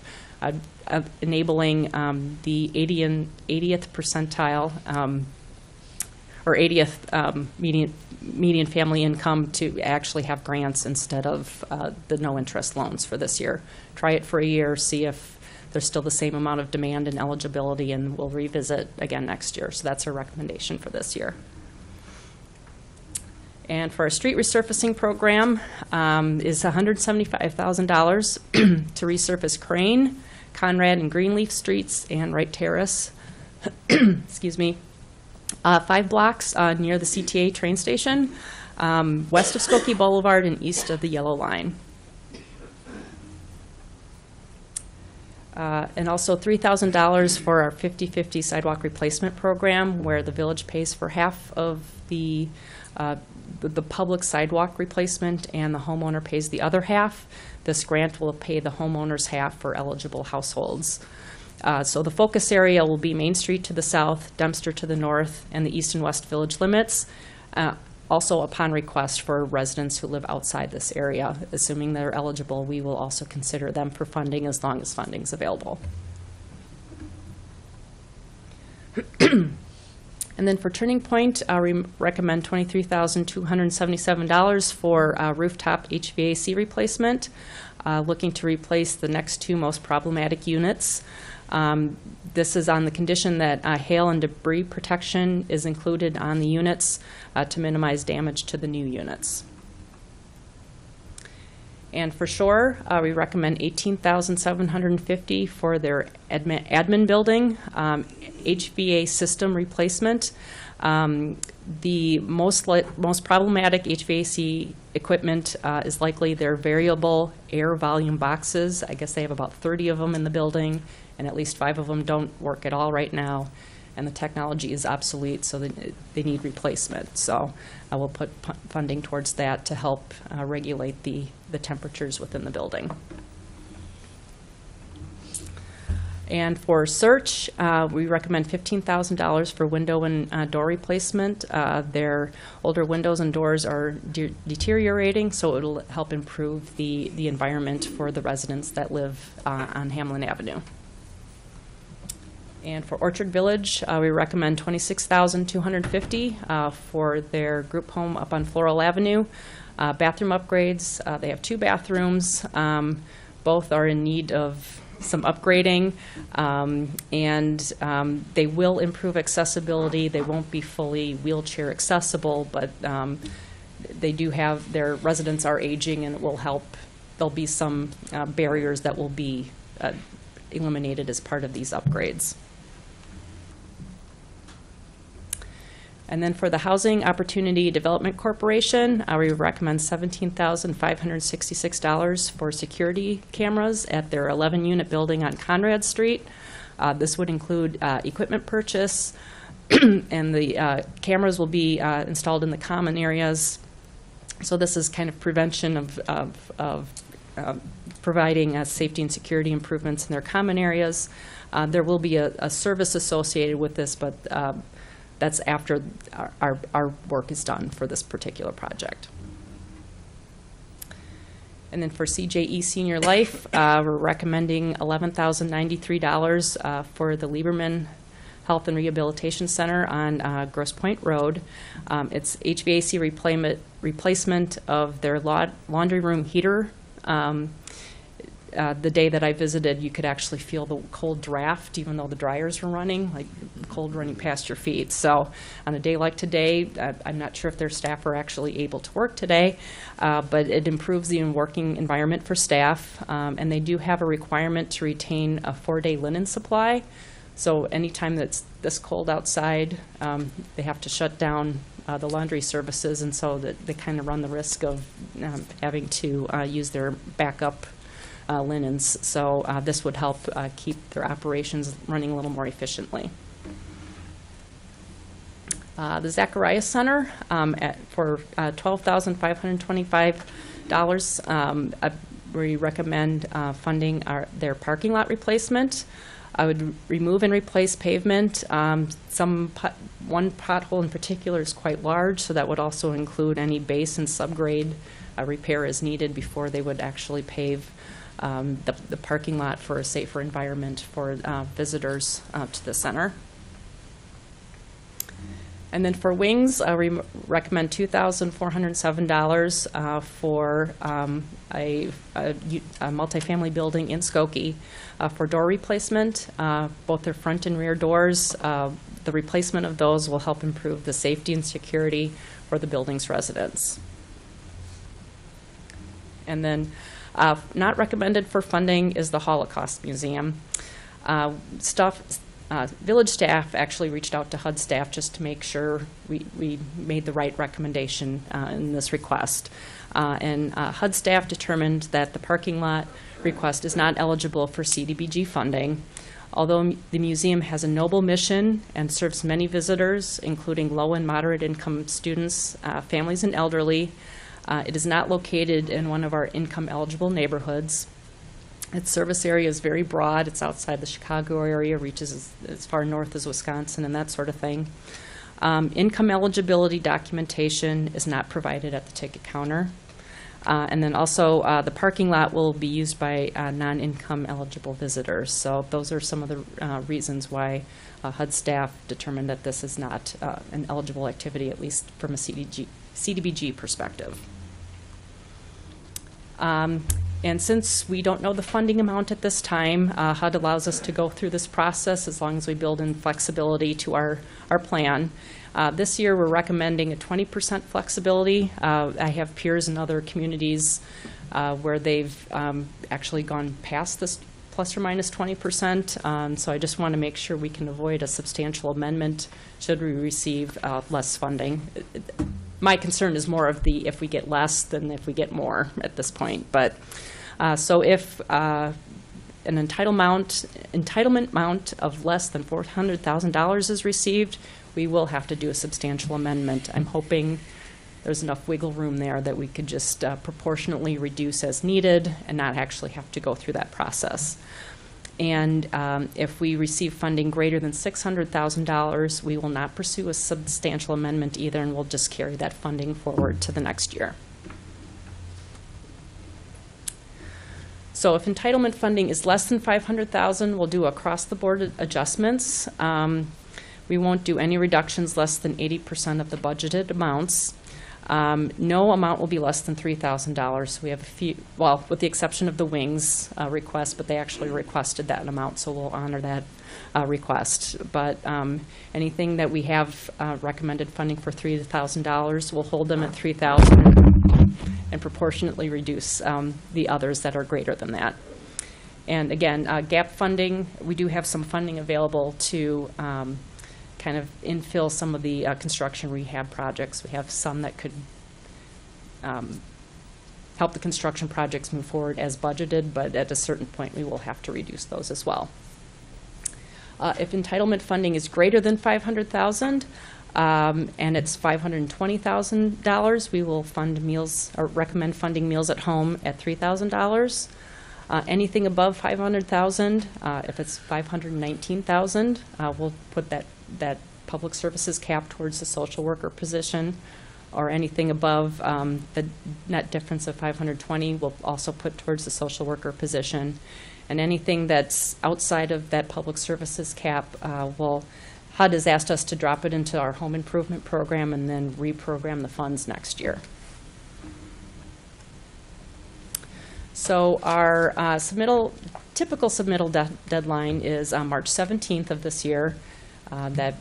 enabling the 80th percentile or 80th median family income to actually have grants instead of the no interest loans for this year. Try it for a year, see if there's still the same amount of demand and eligibility, and we'll revisit again next year. So that's our recommendation for this year. And for our street resurfacing program is $175,000 to resurface Crane, Conrad and Greenleaf Streets, and Wright Terrace. Excuse me. 5 blocks near the CTA train station, west of Skokie Boulevard and east of the Yellow Line. And also $3,000 for our 50-50 sidewalk replacement program, where the village pays for half of the public sidewalk replacement and the homeowner pays the other half. This grant will pay the homeowner's half for eligible households. So the focus area will be Main Street to the south, Dempster to the north, and the east and west village limits. Also, upon request for residents who live outside this area, assuming they're eligible, we will also consider them for funding as long as funding is available. And then for Turning Point, we recommend $23,277 for rooftop HVAC replacement, looking to replace the next 2 most problematic units. This is on the condition that hail and debris protection is included on the units to minimize damage to the new units. And for Shore, we recommend $18,750 for their admin building, HVAC system replacement. The most problematic HVAC equipment is likely their variable air volume boxes. I guess they have about 30 of them in the building, and at least 5 of them don't work at all right now. And the technology is obsolete, so they need replacement. So I will put funding towards that to help regulate the temperatures within the building. And for search, we recommend $15,000 for window and door replacement. Their older windows and doors are deteriorating, so it will help improve the environment for the residents that live on Hamlin Avenue. And for Orchard Village, we recommend $26,250 for their group home up on Floral Avenue. Bathroom upgrades, they have 2 bathrooms. Both are in need of some upgrading, and they will improve accessibility. They won't be fully wheelchair accessible, but they do have, their residents are aging, and it will help. There'll be some barriers that will be eliminated as part of these upgrades. And then for the Housing Opportunity Development Corporation, we recommend $17,566 for security cameras at their 11-unit building on Conrad Street. This would include equipment purchase, and the cameras will be installed in the common areas. So this is kind of prevention of providing safety and security improvements in their common areas. There will be a service associated with this, but that's after our work is done for this particular project. And then for CJE SeniorLife, we're recommending $11,093 for the Lieberman Health and Rehabilitation Center on Grosse Pointe Road. It's HVAC replacement of their laundry room heater. The day that I visited, you could actually feel the cold draft, even though the dryers were running, like cold running past your feet. So on a day like today, I'm not sure if their staff are actually able to work today, but it improves the working environment for staff. And they do have a requirement to retain a 4-day linen supply. So anytime that's this cold outside, they have to shut down the laundry services, and so that they kind of run the risk of having to use their backup linens. So this would help keep their operations running a little more efficiently. The Zacharias Center for $12,525. We recommend funding their parking lot replacement. I would remove and replace pavement. One pothole in particular is quite large, so that would also include any base and subgrade repair as needed before they would actually pave the parking lot for a safer environment for visitors to the center. And then for wings, we recommend $2,407 for a multifamily building in Skokie for door replacement. Both their front and rear doors, the replacement of those will help improve the safety and security for the building's residents. And then not recommended for funding is the Holocaust Museum. Village staff actually reached out to HUD staff just to make sure we made the right recommendation in this request. And HUD staff determined that the parking lot request is not eligible for CDBG funding. Although the museum has a noble mission and serves many visitors, including low and moderate income students, families, and elderly, it is not located in one of our income eligible neighborhoods. Its service area is very broad. It's outside the Chicago area, reaches as far north as Wisconsin and that sort of thing. Income eligibility documentation is not provided at the ticket counter. And then also the parking lot will be used by non-income eligible visitors. So those are some of the reasons why HUD staff determined that this is not an eligible activity, at least from a CDBG perspective. And since we don't know the funding amount at this time, HUD allows us to go through this process as long as we build in flexibility to our plan. This year we're recommending a 20% flexibility. I have peers in other communities where they've actually gone past this plus or minus 20%. So I just want to make sure we can avoid a substantial amendment should we receive less funding. My concern is more of the if we get less than if we get more at this point. But so if an entitlement amount of less than $400,000 is received, we will have to do a substantial amendment. I'm hoping there's enough wiggle room there that we could just proportionately reduce as needed and not actually have to go through that process. And if we receive funding greater than $600,000, we will not pursue a substantial amendment either, and we'll just carry that funding forward to the next year. So if entitlement funding is less than $500,000, we'll do across-the-board adjustments. We won't do any reductions less than 80% of the budgeted amounts. No amount will be less than $3,000. We have a few, well, with the exception of the wings request, but they actually requested that amount, so we'll honor that request. But anything that we have recommended funding for $3,000, we'll hold them at $3,000 and proportionately reduce the others that are greater than that. And again, gap funding, we do have some funding available to kind of infill some of the construction rehab projects. We have some that could help the construction projects move forward as budgeted, but at a certain point we will have to reduce those as well. If entitlement funding is greater than $500,000, and it's $520,000, we will fund meals, or recommend funding meals at home at $3,000. Anything above $500,000, if it's $519,000, we'll put that public services cap towards the social worker position, or anything above the net difference of $520,000, we'll also put towards the social worker position. And anything that's outside of that public services cap, HUD has asked us to drop it into our home improvement program and then reprogram the funds next year. So our typical submittal deadline is March 17th of this year. That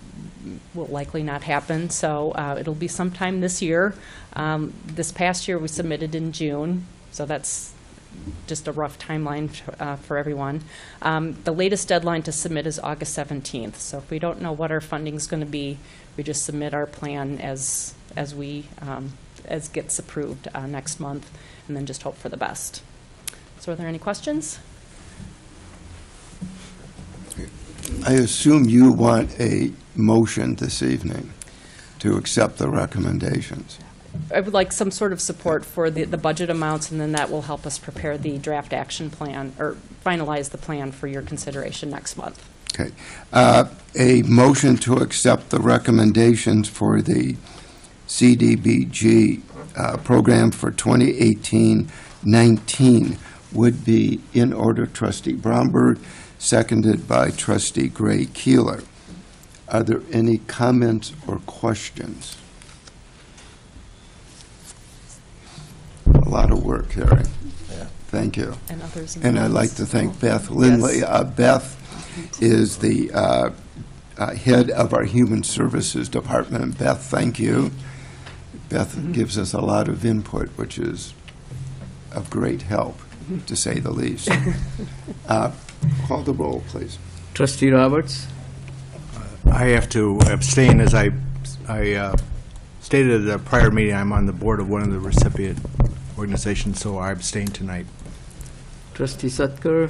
will likely not happen, so it'll be sometime this year. This past year we submitted in June, so that's just a rough timeline for everyone. The latest deadline to submit is August 17th, so if we don't know what our funding's going to be, we just submit our plan as gets approved next month, and then just hope for the best. So are there any questions? I assume you want a motion this evening to accept the recommendations. I would like some sort of support for the budget amounts, and then that will help us prepare the draft action plan, or finalize the plan for your consideration next month. Okay. A motion to accept the recommendations for the CDBG program for 2018-19 would be in order. Trustee Bromberg, seconded by Trustee Gray Keeler. Are there any comments or questions? A lot of work, Harry. Yeah. Thank you. And others. And I'd like to thank Beth Lindley. Yes. Beth is the head of our Human Services Department. And Beth, thank you. Beth gives us a lot of input, which is of great help, to say the least. Call the roll, please. Trustee Roberts? I have to abstain, as I stated at a prior meeting. I'm on the board of one of the recipient organizations, so I abstain tonight. Trustee Sutkar?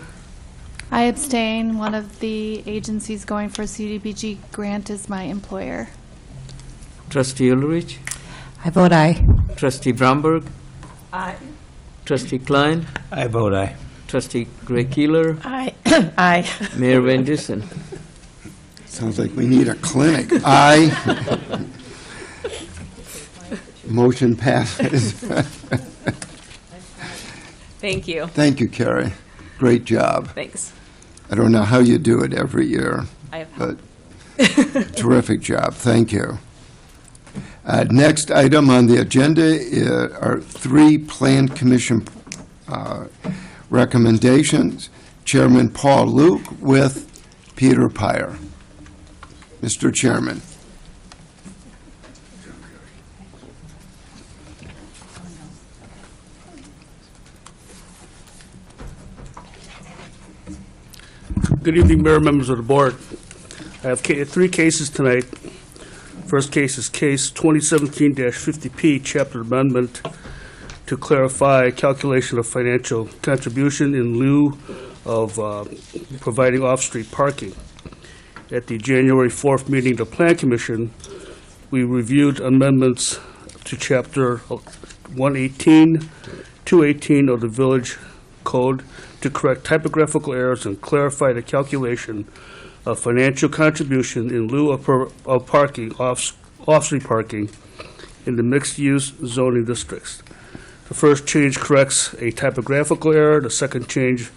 I abstain. One of the agencies going for CDBG grant is my employer. Trustee Ulrich? I vote aye. Trustee Bromberg? Aye. Trustee Klein? I vote aye. Trustee Gray Keeler? Aye. Aye. Mayor Van Dusen? Sounds like we need a clinic. Aye. Motion passes. Thank you. Thank you, Carrie. Great job. Thanks. I don't know how you do it every year, I have but terrific job. Thank you. Next item on the agenda are 3 Plan Commission recommendations. Chairman Paul Luke with Peter Pyer. Mr. Chairman. Good evening, Mayor, members of the board. I have 3 cases tonight. First case is case 2017-50P, chapter amendment to clarify calculation of financial contribution in lieu of providing off-street parking. At the January 4th meeting of the Plan Commission, we reviewed amendments to chapter 118, 218 of the Village Code to correct typographical errors and clarify the calculation of financial contribution in lieu of parking, off-street parking in the mixed-use zoning districts. The first change corrects a typographical error. The second change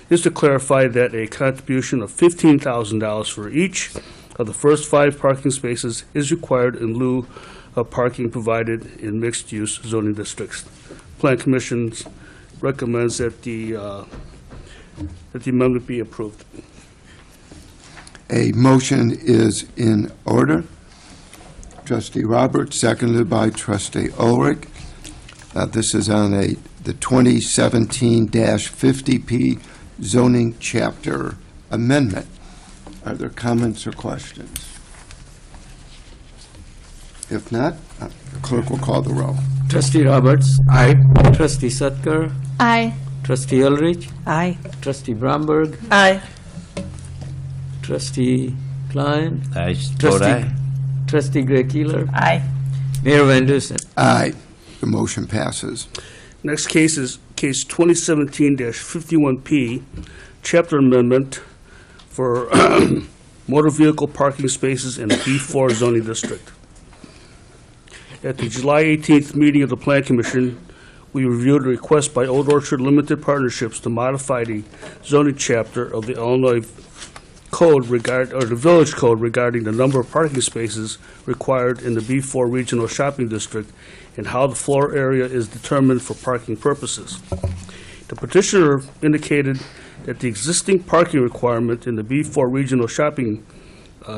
is to clarify that a contribution of $15,000 for each of the first 5 parking spaces is required in lieu of parking provided in mixed-use zoning districts. Plan Commission recommends that the amendment be approved. A motion is in order. Trustee Roberts, seconded by Trustee Ulrich. This is on the 2017-50P zoning chapter amendment. Are there comments or questions? If not, the clerk will call the roll. Trustee Roberts? Aye. Trustee Sutkar? Aye. Trustee Ulrich? Aye. Trustee Bromberg? Aye. Trustee Klein. I vote Trustee, aye. Trustee Greg Keeler. Aye. Mayor Van Dusen. Aye. The motion passes. Next case is case 2017-51P, chapter amendment for motor vehicle parking spaces in the B4 zoning district. At the July 18th meeting of the Plan Commission, we reviewed a request by Old Orchard Limited Partnerships to modify the zoning chapter of the Illinois Code the Village Code regarding the number of parking spaces required in the B4 Regional Shopping District and how the floor area is determined for parking purposes. The petitioner indicated that the existing parking requirement in the B4 Regional Shopping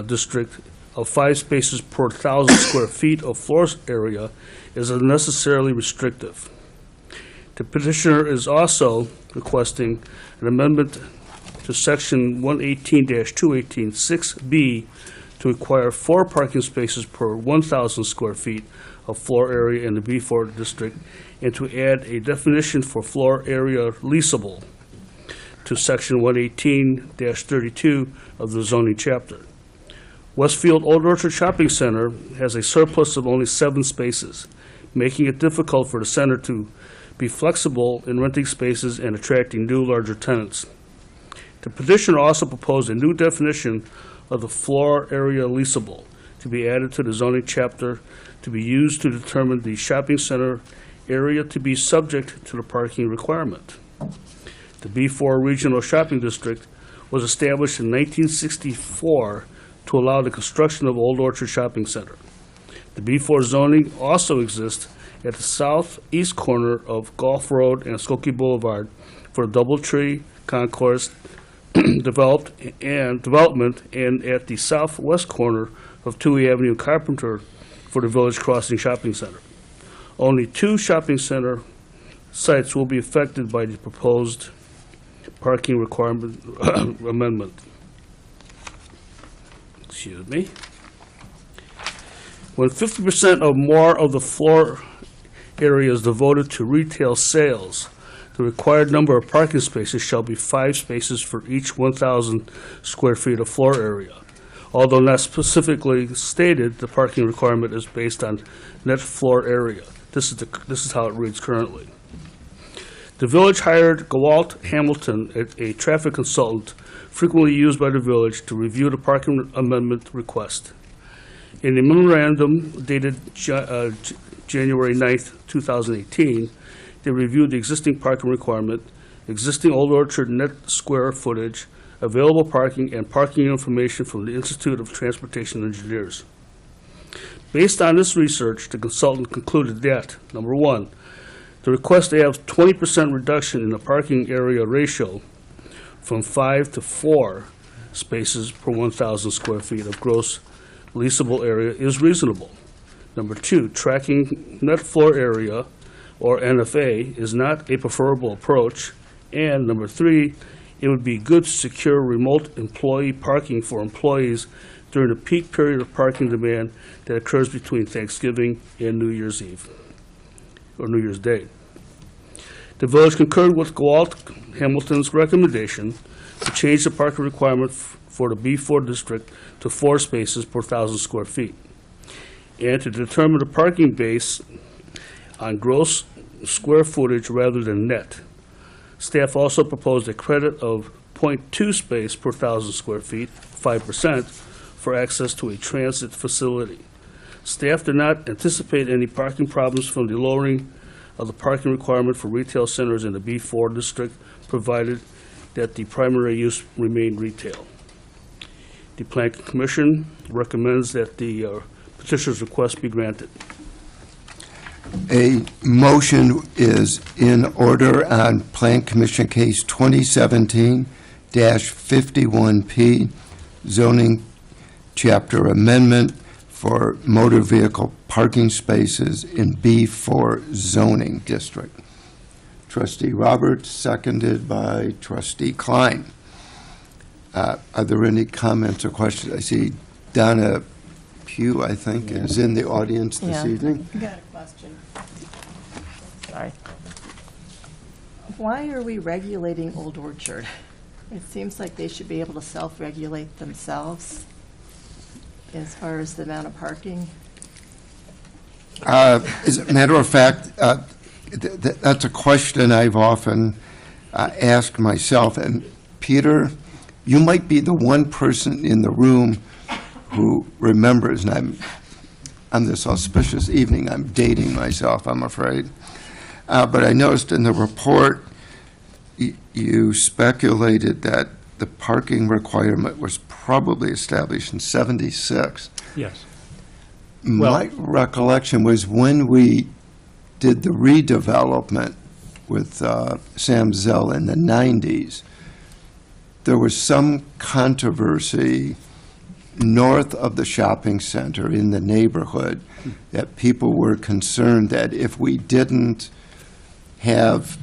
District of 5 spaces per 1,000 square feet of floor area is unnecessarily restrictive. The petitioner is also requesting an amendment to section 118-218-6B to require 4 parking spaces per 1,000 square feet of floor area in the B4 district, and to add a definition for floor area leasable to section 118-32 of the zoning chapter. Westfield Old Orchard Shopping Center has a surplus of only 7 spaces, making it difficult for the center to be flexible in renting spaces and attracting new, larger tenants. The petitioner also proposed a new definition of the floor area leasable to be added to the zoning chapter to be used to determine the shopping center area to be subject to the parking requirement. The B4 Regional Shopping District was established in 1964 to allow the construction of Old Orchard Shopping Center. The B4 zoning also exists at the southeast corner of Gulf Road and Skokie Boulevard for the Doubletree Concourse development, and at the southwest corner of Toohey Avenue and Carpenter for the Village Crossing Shopping Center. Only 2 shopping center sites will be affected by the proposed parking requirement amendment. Excuse me. When 50% or more of the floor area is devoted to retail sales, the required number of parking spaces shall be 5 spaces for each 1,000 square feet of floor area. Although not specifically stated, the parking requirement is based on net floor area. This is how it reads currently. The village hired Gawalt Hamilton, a traffic consultant frequently used by the village, to review the parking amendment request. In a memorandum dated January 9th, 2018, they reviewed the existing parking requirement, existing Old Orchard net square footage, available parking, and parking information from the Institute of Transportation Engineers. Based on this research, the consultant concluded that, number 1, the request to have 20% reduction in the parking area ratio from 5 to 4 spaces per 1,000 square feet of gross leasable area is reasonable. Number 2, tracking net floor area, or NFA, is not a preferable approach. And number 3, it would be good to secure remote employee parking for employees during the peak period of parking demand that occurs between Thanksgiving and New Year's Eve, or New Year's Day. The village concurred with Gawalt Hamilton's recommendation to change the parking requirement for the B4 district to 4 spaces per 1,000 square feet, and to determine the parking base on gross square footage rather than net. Staff also proposed a credit of 0.2 space per 1,000 square feet, 5%, for access to a transit facility. Staff did not anticipate any parking problems from the lowering of the parking requirement for retail centers in the B4 district, provided that the primary use remained retail. The Plan Commission recommends that the petitioner's request be granted. A motion is in order on Plan Commission Case 2017-51P, zoning chapter amendment for motor vehicle parking spaces in B4 zoning district. Trustee Roberts, seconded by Trustee Klein. Are there any comments or questions? I see Donna Pugh, I think, is in the audience this evening. I got a question. Sorry. Why are we regulating Old Orchard? It seems like they should be able to self-regulate themselves as far as the amount of parking. As a matter of fact, that's a question I've often asked myself. And Peter, you might be the one person in the room who remembers, and on this auspicious evening, I'm dating myself, I'm afraid. But I noticed in the report, you speculated that the parking requirement was probably established in '76. Yes. My recollection was when we did the redevelopment with Sam Zell in the '90s, there was some controversy north of the shopping center in the neighborhood that people were concerned that if we didn't have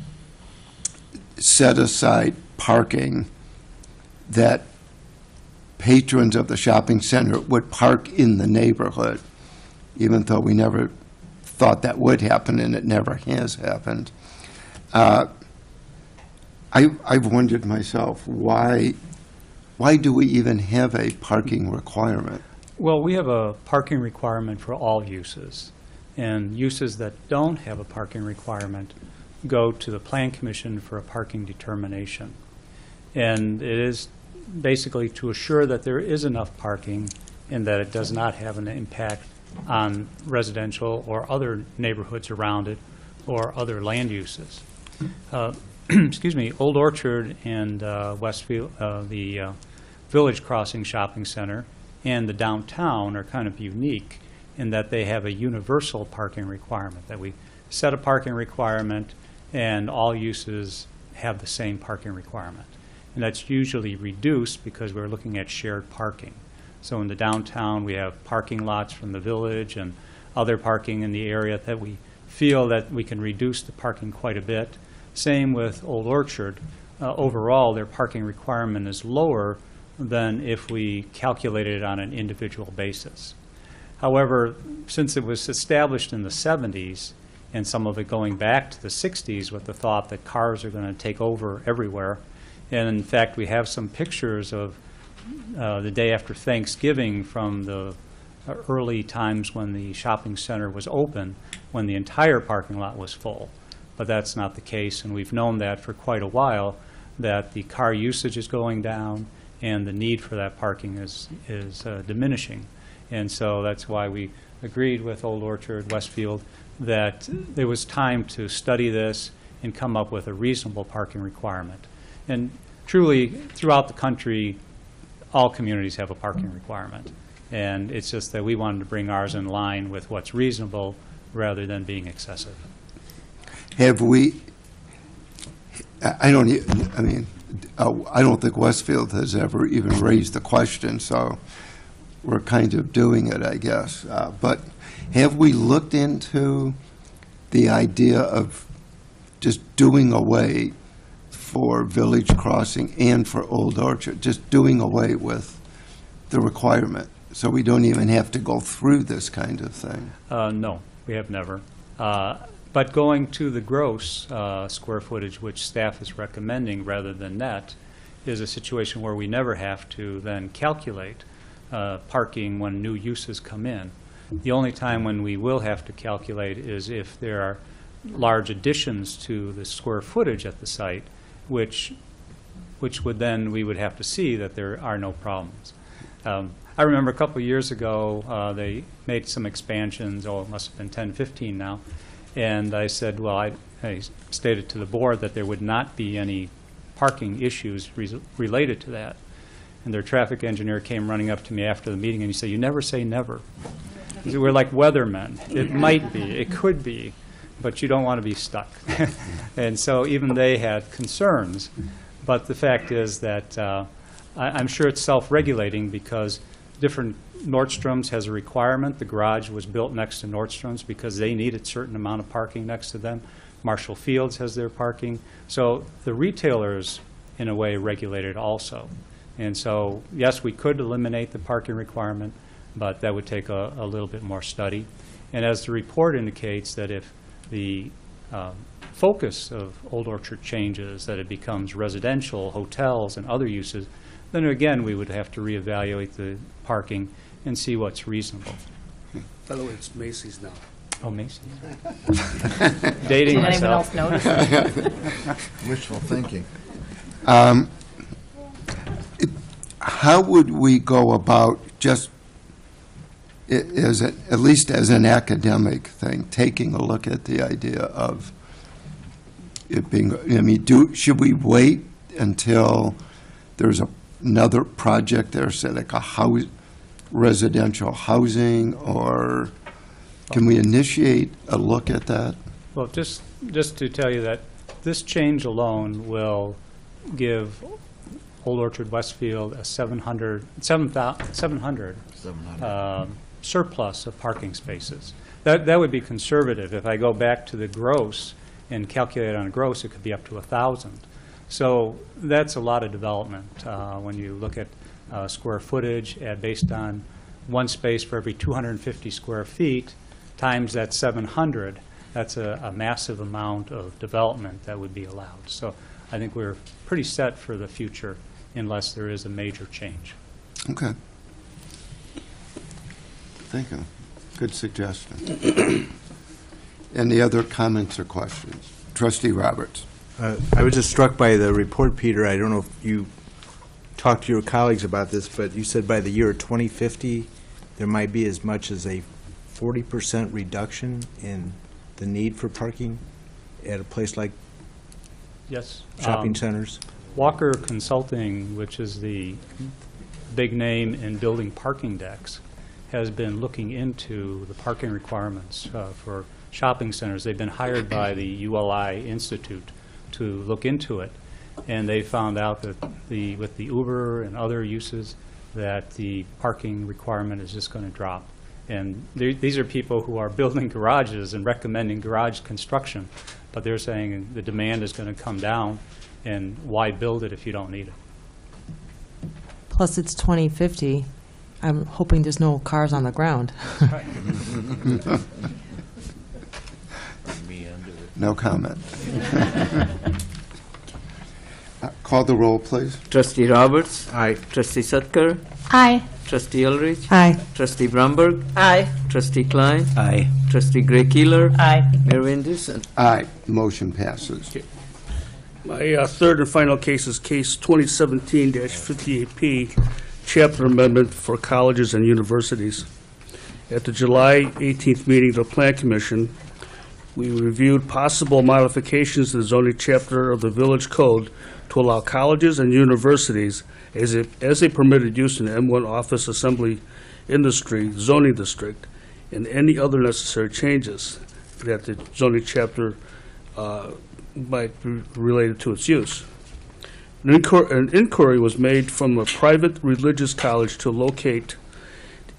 set-aside parking, that patrons of the shopping center would park in the neighborhood, even though we never thought that would happen, and it never has happened. I've wondered myself, why do we even have a parking requirement? Well, we have a parking requirement for all uses, and uses that don't have a parking requirement go to the Plan Commission for a parking determination. And it is basically to assure that there is enough parking and that it does not have an impact on residential or other neighborhoods around it or other land uses. Excuse me, Old Orchard and Westfield, the Village Crossing Shopping Center and the downtown are kind of unique in that they have a universal parking requirement, that we set a parking requirement and all uses have the same parking requirement. And that's usually reduced because we're looking at shared parking. So in the downtown, we have parking lots from the village and other parking in the area that we feel that we can reduce the parking quite a bit. Same with Old Orchard. Overall, their parking requirement is lower than if we calculated it on an individual basis. However, since it was established in the 70s, and some of it going back to the 60s with the thought that cars are going to take over everywhere, and in fact, we have some pictures of the day after Thanksgiving from the early times when the shopping center was open, when the entire parking lot was full. But that's not the case, and we've known that for quite a while, that the car usage is going down and the need for that parking is diminishing. And so that's why we agreed with Old Orchard, Westfield, that there was time to study this and come up with a reasonable parking requirement. And truly, throughout the country, all communities have a parking requirement. And it's just that we wanted to bring ours in line with what's reasonable rather than being excessive. Have we, I don't think Westfield has ever even raised the question, so we're kind of doing it, I guess. But have we looked into the idea of just doing away for Village Crossing and for Old Orchard, just doing away with the requirement, so we don't even have to go through this kind of thing? No, we have never. But going to the gross square footage, which staff is recommending rather than net, is a situation where we never have to then calculate parking when new uses come in. The only time when we will have to calculate is if there are large additions to the square footage at the site, which would then, we would have to see that there are no problems. I remember a couple of years ago, they made some expansions, it must have been 10, 15 now, and I said, well, I stated to the board that there would not be any parking issues related to that. And their traffic engineer came running up to me after the meeting and he said, "You never say never." He said, "We're like weathermen. It might be, it could be, but you don't want to be stuck." And so even they had concerns. But the fact is that I'm sure it's self-regulating because Nordstrom's has a requirement. The garage was built next to Nordstrom's because they needed a certain amount of parking next to them. Marshall Fields has their parking. So the retailers, in a way, regulated also. And so, yes, we could eliminate the parking requirement, but that would take a little bit more study. And as the report indicates, that if the focus of Old Orchard changes, that it becomes residential, hotels, and other uses, then again, we would have to reevaluate the parking and see what's reasonable. By the way, it's Macy's now. Oh, Macy's. Dating Did anyone myself. else notice? Wishful thinking. How would we go about just, at least as an academic thing, taking a look at the idea of it being, I mean, should we wait until there's another project there, say like a residential housing, or can we initiate a look at that? Well, just to tell you that this change alone will give Old Orchard Westfield a 700 surplus of parking spaces. That would be conservative. If I go back to the gross and calculate on gross, it could be up to 1,000. So that's a lot of development when you look at square footage based on one space for every 250 square feet times that 700. That's a massive amount of development that would be allowed. So I think we're pretty set for the future unless there is a major change. Okay. Thank you. Good suggestion. Any other comments or questions? Trustee Roberts. I was just struck by the report, Peter. I don't know if you talked to your colleagues about this, but you said by the year 2050, there might be as much as a 40% reduction in the need for parking at a place like Yes. shopping centers. Walker Consulting, which is the big name in building parking decks, has been looking into the parking requirements for shopping centers. They've been hired by the ULI Institute to look into it, and they found out that with the Uber and other uses that the parking requirement is just going to drop. And these are people who are building garages and recommending garage construction, but they're saying the demand is going to come down, and why build it if you don't need it? Plus, it's 2050. I'm hoping there's no cars on the ground. No comment. Call the roll, please. Trustee Roberts. Aye. Trustee Sutka. Aye. Trustee Ulrich. Aye. Trustee Bromberg. Aye. Trustee Klein. Aye. Trustee Gray Keeler. Aye. Mayor Van Dusen. Aye. Motion passes. My third and final case is case 2017-58P, chapter amendment for colleges and universities. At the July 18th meeting of the Plan Commission, we reviewed possible modifications to the zoning chapter of the Village Code to allow colleges and universities as a permitted use in the M1 office assembly industry zoning district, and any other necessary changes that the zoning chapter might be related to its use. An inquiry was made from a private religious college to locate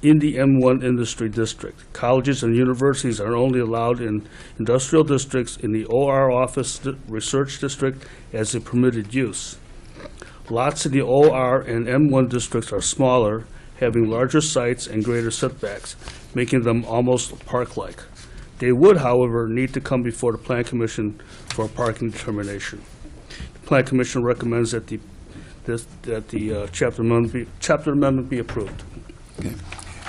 in the M1 industry district. Colleges and universities are only allowed in industrial districts in the OR office research district as a permitted use. Lots in the OR and M1 districts are smaller, having larger sites and greater setbacks, making them almost park-like. They would, however, need to come before the Plan Commission for a parking determination. The Plan Commission recommends that the chapter amendment be approved. Okay.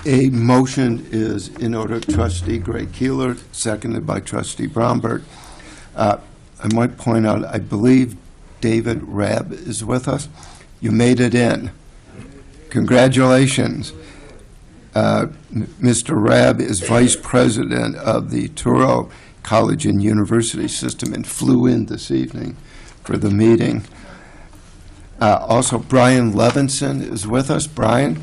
A motion is in order. Trustee Gray Keeler, seconded by Trustee Bromberg. I might point out, I believe David Rabb is with us. You made it in. Congratulations. Mr. Rabb is Vice President of the Touro College and University System and flew in this evening for the meeting. Also, Brian Levinson is with us. Brian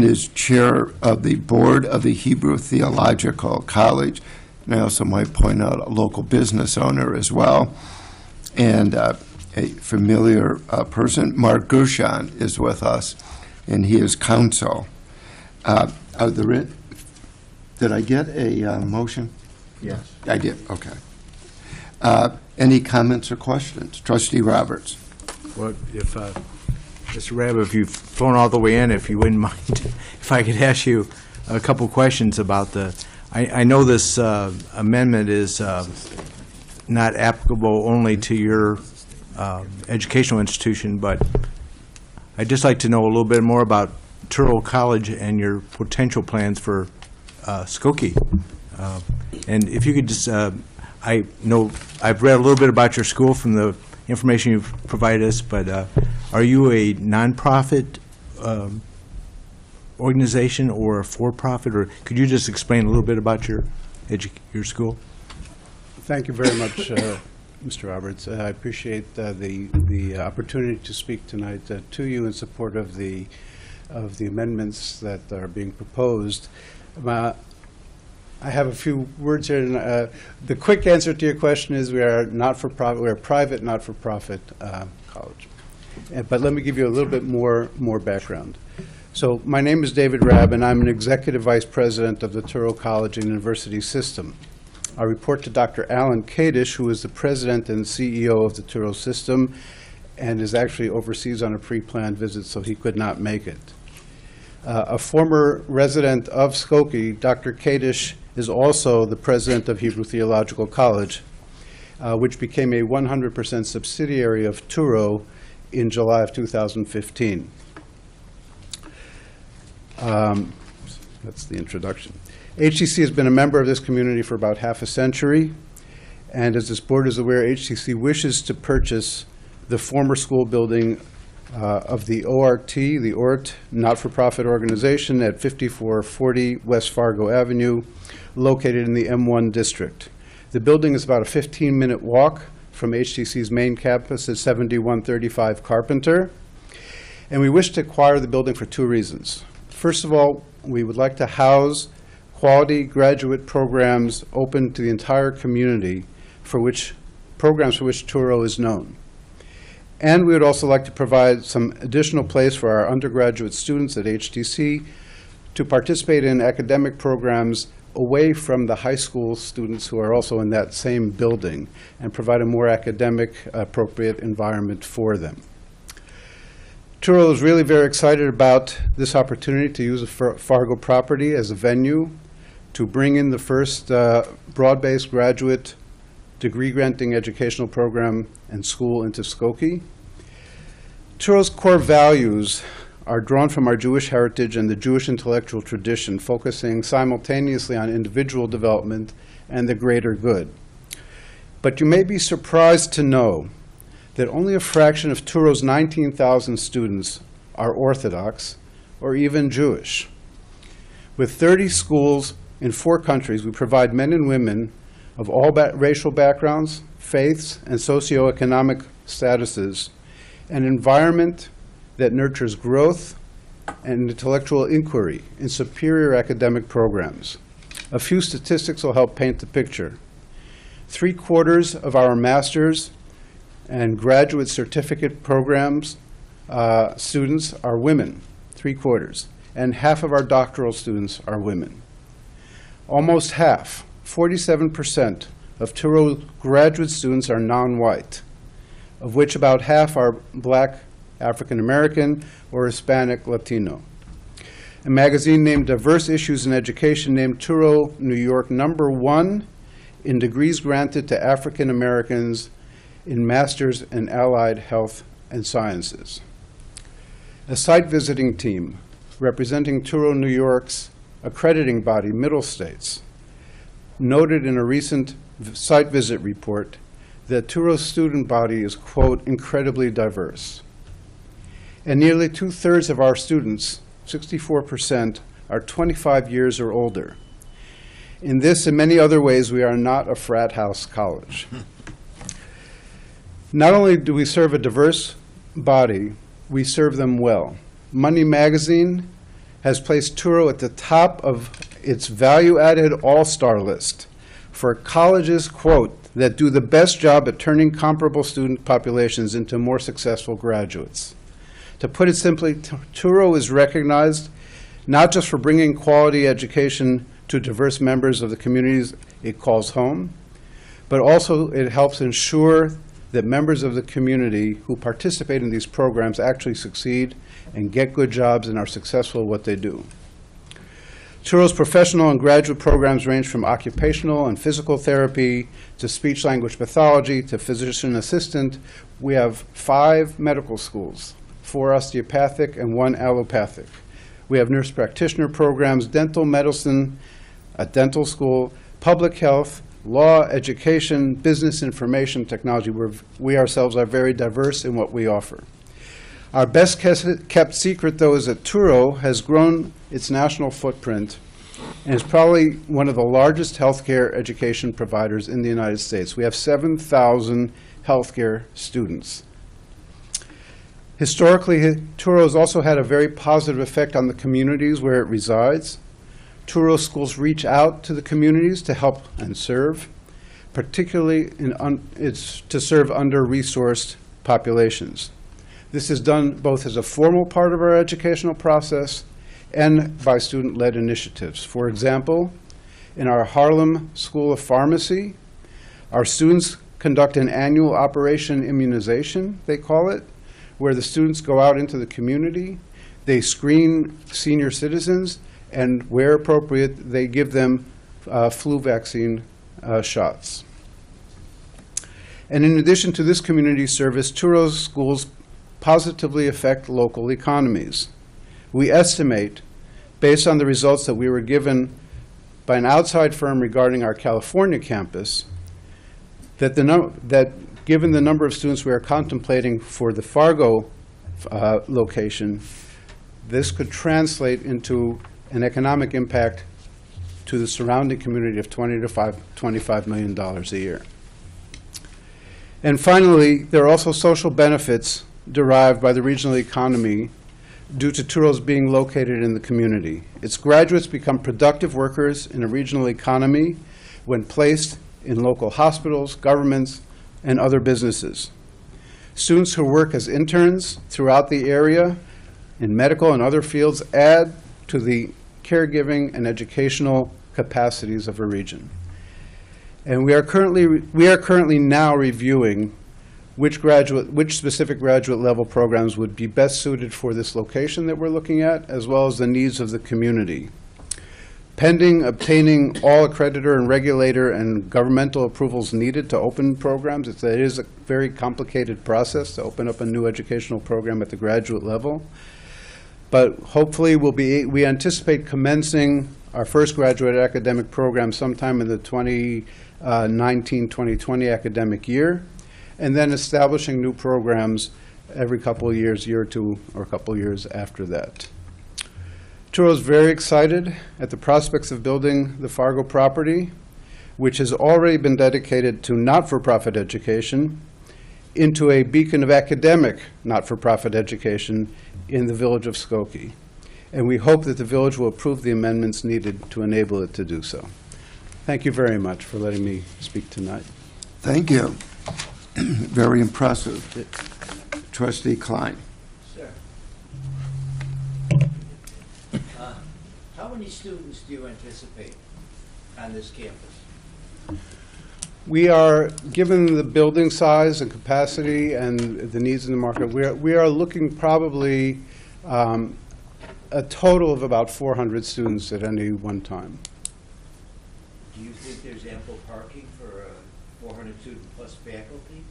is Chair of the Board of the Hebrew Theological College, and I also might point out a local business owner as well, and a familiar person. Mark Gershon is with us, and he is counsel. Did I get a motion? Yes. I did, okay. Any comments or questions? Trustee Roberts. Well, if, Mr. Rabb, if you've flown all the way in, if you wouldn't mind, if I could ask you a couple questions about I know this amendment is not applicable only to your educational institution, but I'd just like to know a little bit more about Touro College and your potential plans for Skokie. And if you could just, I know I've read a little bit about your school from the information you've provided us, but are you a nonprofit organization or a for-profit, or could you just explain a little bit about your school? Thank you very much, Mr. Roberts. I appreciate the opportunity to speak tonight to you in support of the amendments that are being proposed. I have a few words here. And, the quick answer to your question is we are not-for-profit. We're a private not-for-profit college. But let me give you a little bit more background. So my name is David Rabb, and I'm an executive vice president of the Touro College and University System. I report to Dr. Alan Kadish, who is the president and CEO of the Touro system, and is actually overseas on a pre-planned visit, so he could not make it. A former resident of Skokie, Dr. Kadish, is also the president of Hebrew Theological College, which became a 100% subsidiary of Touro in July of 2015. That's the introduction. HTC has been a member of this community for about half a century, and as this board is aware, HTC wishes to purchase the former school building of the ORT not-for-profit organization at 5440 West Fargo Avenue, located in the M1 district. The building is about a 15-minute walk from HTC's main campus at 7135 Carpenter, and we wish to acquire the building for two reasons. First of all, we would like to house quality graduate programs open to the entire community programs for which Touro is known. And we would also like to provide some additional place for our undergraduate students at HTC to participate in academic programs away from the high school students who are also in that same building, and provide a more academic appropriate environment for them. Touro is really very excited about this opportunity to use a Fargo property as a venue to bring in the first broad-based graduate degree-granting educational program and school into Skokie. Touro's core values are drawn from our Jewish heritage and the Jewish intellectual tradition, focusing simultaneously on individual development and the greater good. But you may be surprised to know that only a fraction of Touro's 19,000 students are Orthodox or even Jewish. With 30 schools in 4 countries, we provide men and women of all racial backgrounds, faiths, and socioeconomic statuses an environment that nurtures growth and intellectual inquiry in superior academic programs. A few statistics will help paint the picture. 3/4 of our master's and graduate certificate programs students are women, 3/4, and half of our doctoral students are women. Almost half, 47% of Touro graduate students are non-white, of which about half are Black, African American, or Hispanic Latino. A magazine named Diverse Issues in Education named Touro, New York, #1 in degrees granted to African Americans in Masters in Allied Health and Sciences. A site visiting team representing Touro, New York's accrediting body, Middle States, noted in a recent site visit report that Touro's student body is, quote, incredibly diverse. And nearly 2/3 of our students, 64%, are 25 years or older. In this and many other ways, we are not a frat house college. Not only do we serve a diverse body, we serve them well. Money Magazine has placed Touro at the top of its value-added all-star list for colleges, quote, that do the best job at turning comparable student populations into more successful graduates. To put it simply, Touro is recognized not just for bringing quality education to diverse members of the communities it calls home, but also it helps ensure that members of the community who participate in these programs actually succeed and get good jobs and are successful at what they do. Turo's professional and graduate programs range from occupational and physical therapy to speech-language pathology to physician assistant. We have 5 medical schools, 4 osteopathic and 1 allopathic. We have nurse practitioner programs, dental medicine, a dental school, public health, law, education, business information technology. We ourselves are very diverse in what we offer. Our best kept secret, though, is that Turo has grown its national footprint and is probably one of the largest healthcare education providers in the United States. We have 7,000 healthcare students. Historically, Turo has also had a very positive effect on the communities where it resides. Turo schools reach out to the communities to help and serve, particularly to serve under-resourced populations. This is done both as a formal part of our educational process and by student-led initiatives. For example, in our Harlem School of Pharmacy, our students conduct an annual Operation Immunization, they call it, where the students go out into the community, they screen senior citizens, and where appropriate, they give them flu vaccine shots. And in addition to this community service, Turo's schools positively affect local economies. We estimate, based on the results that we were given by an outside firm regarding our California campus, that given the number of students we are contemplating for the Fargo location, this could translate into an economic impact to the surrounding community of $20 to $25 million a year. And finally, there are also social benefits derived by the regional economy due to Turo's being located in the community. Its graduates become productive workers in a regional economy when placed in local hospitals, governments, and other businesses. Students who work as interns throughout the area in medical and other fields add to the caregiving and educational capacities of a region. And we are currently now reviewing which specific graduate level programs would be best suited for this location that we're looking at, as well as the needs of the community. Pending obtaining all accreditor and regulator and governmental approvals needed to open programs, it is a very complicated process to open up a new educational program at the graduate level. But hopefully we anticipate commencing our first graduate academic program sometime in the 2019-2020 academic year, and then establishing new programs every couple of years, year or two, or a couple of years after that. Turo is very excited at the prospects of building the Fargo property, which has already been dedicated to not-for-profit education, into a beacon of academic not-for-profit education in the village of Skokie. And we hope that the village will approve the amendments needed to enable it to do so. Thank you very much for letting me speak tonight. Thank you. Very impressive. Trustee Klein. Sir. How many students do you anticipate on this campus? We are, given the building size and capacity and the needs in the market, we are looking probably a total of about 400 students at any one time. Do you think there's ample parking for 400 student plus faculty?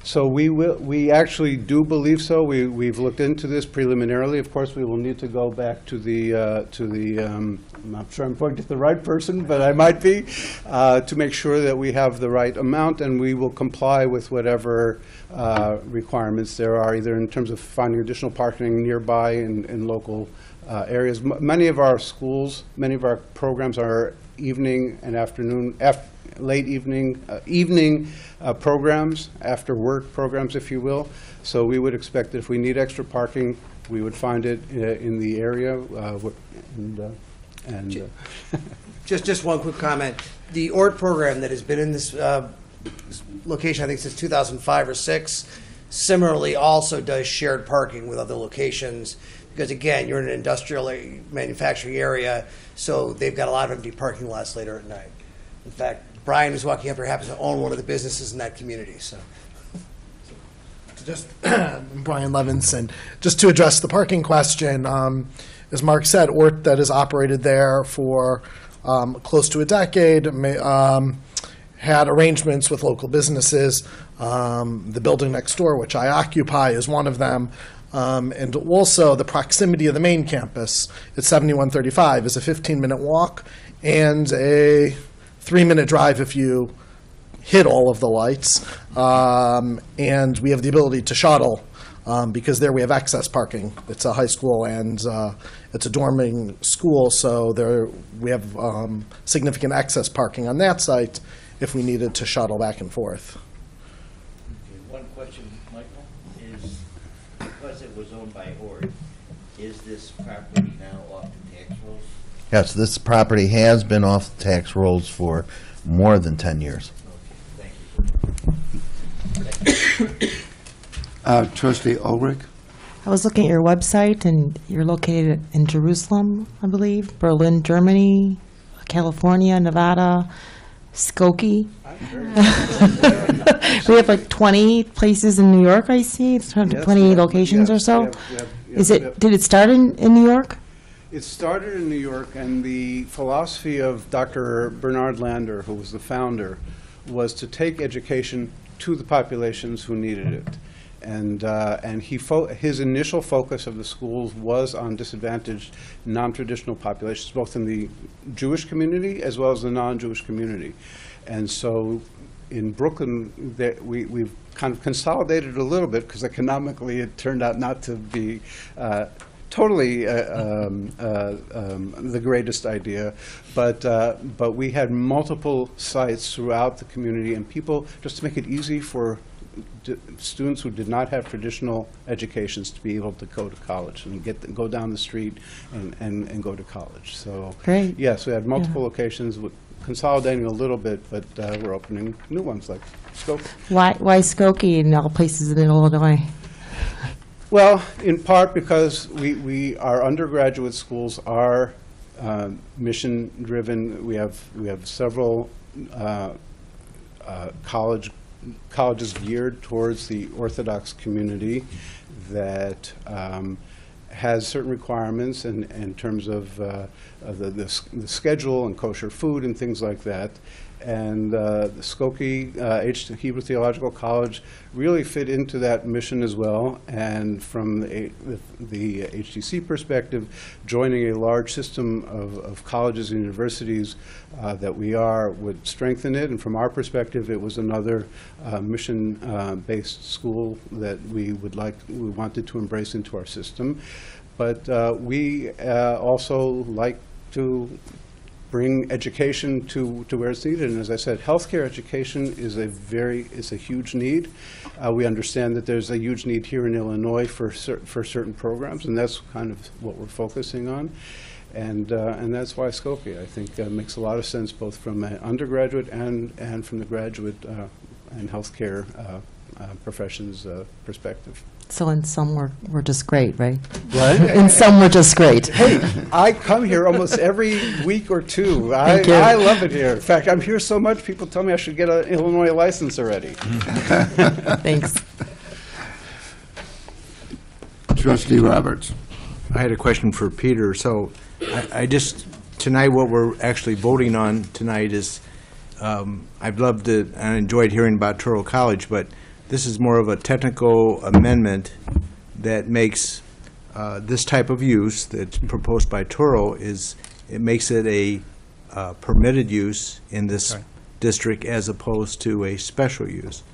So we actually do believe so. We've looked into this preliminarily. Of course, we will need to go back to the I'm not sure I'm pointing to the right person, but I might be, to make sure that we have the right amount, and we will comply with whatever requirements there are, either in terms of finding additional parking nearby in local areas. Many of our schools, many of our programs are evening and afternoon, late evening, programs, after work programs, if you will. So we would expect that if we need extra parking, we would find it in the area. Just one quick comment. The ORT program that has been in this location, I think since 2005 or 6, similarly also does shared parking with other locations. Because again, you're in an industrial manufacturing area, so they've got a lot of empty parking lots later at night. In fact, Brian, who's walking up here, happens to own one of the businesses in that community. So, just Brian Levinson. Just to address the parking question, as Mark said, Ort that has operated there for close to a decade had arrangements with local businesses. The building next door, which I occupy, is one of them. And also the proximity of the main campus at 7135 is a 15-minute walk and a 3-minute drive if you hit all of the lights. And we have the ability to shuttle because there we have excess parking. It's a high school and it's a dorming school, so there we have significant excess parking on that site if we needed to shuttle back and forth. One question, Michael, is because it was owned by Ort, is this property now off the tax rolls? Yes, this property has been off the tax rolls for more than 10 years. Trustee Ulrich? I was looking at your website, and you're located in Jerusalem, I believe, Berlin, Germany, California, Nevada, Skokie. We have like 20 places in New York, I see, 20 locations or so. Did it start in New York? It started in New York, and the philosophy of Dr. Bernard Lander, who was the founder, was to take education to the populations who needed it. And his initial focus of the schools was on disadvantaged, non-traditional populations, both in the Jewish community as well as the non-Jewish community. And so in Brooklyn, we've kind of consolidated a little bit because economically it turned out not to be totally the greatest idea, but we had multiple sites throughout the community, and people, just to make it easy for students who did not have traditional educations to be able to go to college and go down the street and go to college. So great. Yes, we had multiple locations, consolidating a little bit, but we're opening new ones like Skokie. Why Skokie and all places in Illinois? Well, in part because our undergraduate schools are mission-driven. We have several colleges geared towards the Orthodox community that has certain requirements in terms of the schedule and kosher food and things like that. And the Skokie Hebrew Theological College really fit into that mission as well. And from the HTC perspective, joining a large system of colleges and universities that we are would strengthen it. And from our perspective, it was another mission-based school that we wanted to embrace into our system. But we also like to bring education to where it's needed. And as I said, healthcare education is a huge need. We understand that there's a huge need here in Illinois for certain programs, and that's kind of what we're focusing on. And that's why Skokie, I think, makes a lot of sense both from an undergraduate and from the graduate and healthcare professions perspective. So in some we're just great, right? What? In some we're just great. Hey, I come here almost every week or two. I love it here. In fact, I'm here so much, people tell me I should get an Illinois license already. Thanks. Trustee Roberts. I had a question for Peter. So tonight what we're actually voting on tonight is, I've loved it and enjoyed hearing about Touro College, but this is more of a technical amendment that makes this type of use that's proposed by Touro it makes it a permitted use in this district as opposed to a special use.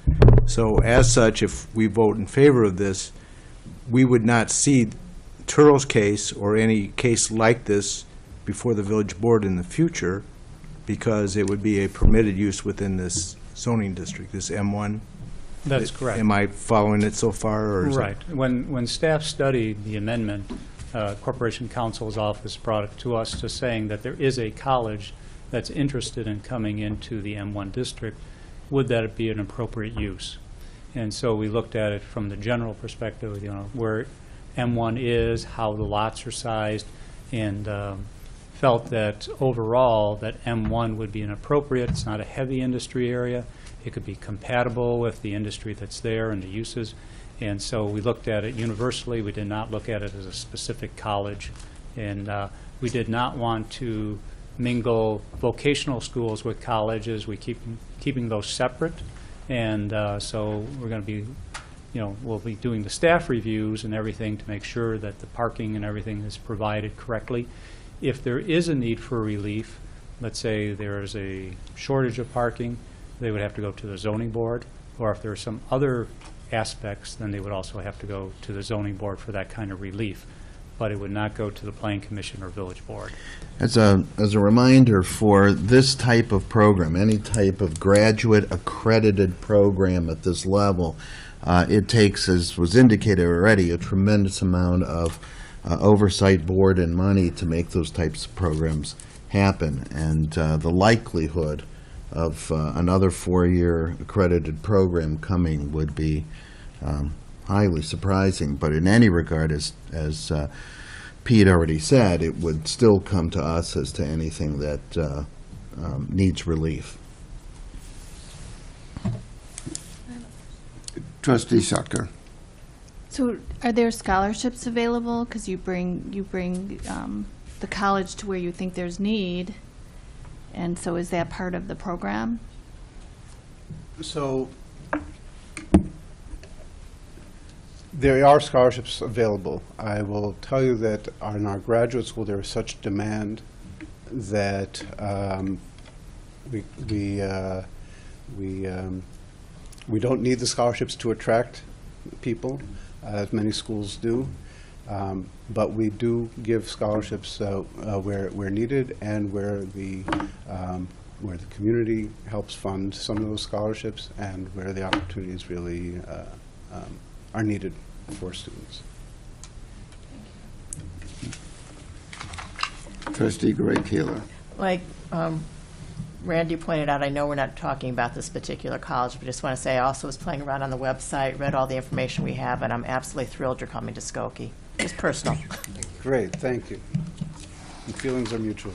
So as such, if we vote in favor of this, we would not see Touro's case or any case like this before the village board in the future, because it would be a permitted use within this zoning district, this M1. That's correct. Am I following it so far? Or right. When staff studied the amendment, Corporation Counsel's office brought it to us to saying that there is a college that's interested in coming into the M1 district. Would that be an appropriate use? And so we looked at it from the general perspective, where M1 is, how the lots are sized, and felt that overall that M1 would be an appropriate. It's not a heavy industry area, It could be compatible with the industry that's there and the uses. And so we looked at it universally. We did not look at it as a specific college. And we did not want to mingle vocational schools with colleges. We keeping those separate. And so we're going to be, we'll be doing the staff reviews and everything to make sure that the parking and everything is provided correctly. If there is a need for relief, let's say there is a shortage of parking, they would have to go to the zoning board. Or if there are some other aspects, then they would also have to go to the zoning board for that kind of relief. But it would not go to the Plan Commission or Village Board. As a reminder, for this type of program, any type of graduate accredited program at this level, it takes, as was indicated already, a tremendous amount of oversight, board, and money to make those types of programs happen. And the likelihood of another 4-year accredited program coming would be highly surprising. But in any regard, as Pete already said, it would still come to us as to anything that needs relief. Trustee Sucker. So are there scholarships available? Because you bring the college to where you think there's need, and so is that part of the program? So there are scholarships available. I will tell you that in our graduate school there is such demand that we don't need the scholarships to attract people, as many schools do. But we do give scholarships where needed and where the community helps fund some of those scholarships and where the opportunities really are needed for students. Trustee Gray-Keeler. Like Randy pointed out, I know we're not talking about this particular college, but just want to say I also was playing around on the website, read all the information we have, and I'm absolutely thrilled you're coming to Skokie. Just personal. Great, thank you. The feelings are mutual.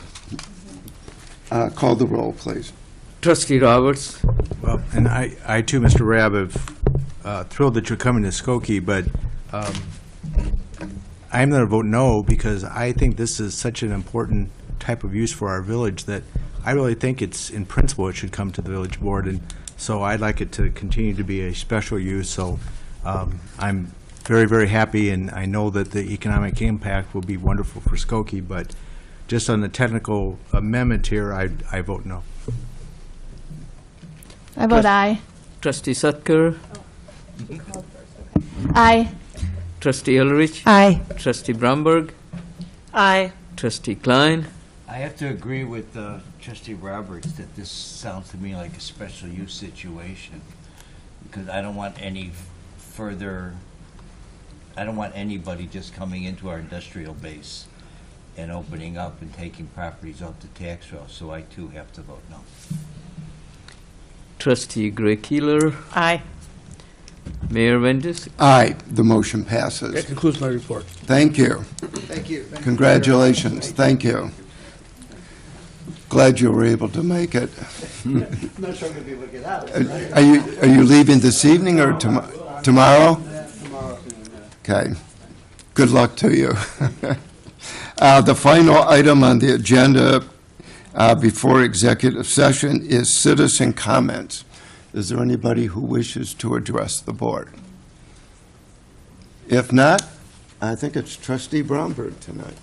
Call the roll, please. Trustee Roberts. Well, and I too, Mr. Rabb, have thrilled that you're coming to Skokie, but I'm going to vote no because I think this is such an important type of use for our village that I really think it's, in principle, it should come to the village board, and so I'd like it to continue to be a special use. So I'm very, very happy, and I know that the economic impact will be wonderful for Skokie, but just on the technical amendment here, I vote no. I vote aye. Trustee Sutker. Aye. Trustee Ulrich. Aye. Trustee Bromberg. Aye. Trustee Klein. I have to agree with Trustee Roberts that this sounds to me like a special use situation, because I don't want any further, I don't want anybody just coming into our industrial base and opening up and taking properties off the tax roll, so I too have to vote no. Trustee Gray-Keeler. Aye. Mayor Ventus. Aye. The motion passes. That concludes my report. Thank you. Thank you. Congratulations. Thank you. Glad you were able to make it. I'm not sure I'm going to be able to get out. Are you leaving this evening or tomorrow? Tomorrow. Okay. Good luck to you. The final item on the agenda before executive session is citizen comments. Is there anybody who wishes to address the board? If not, I think it's Trustee Bromberg tonight.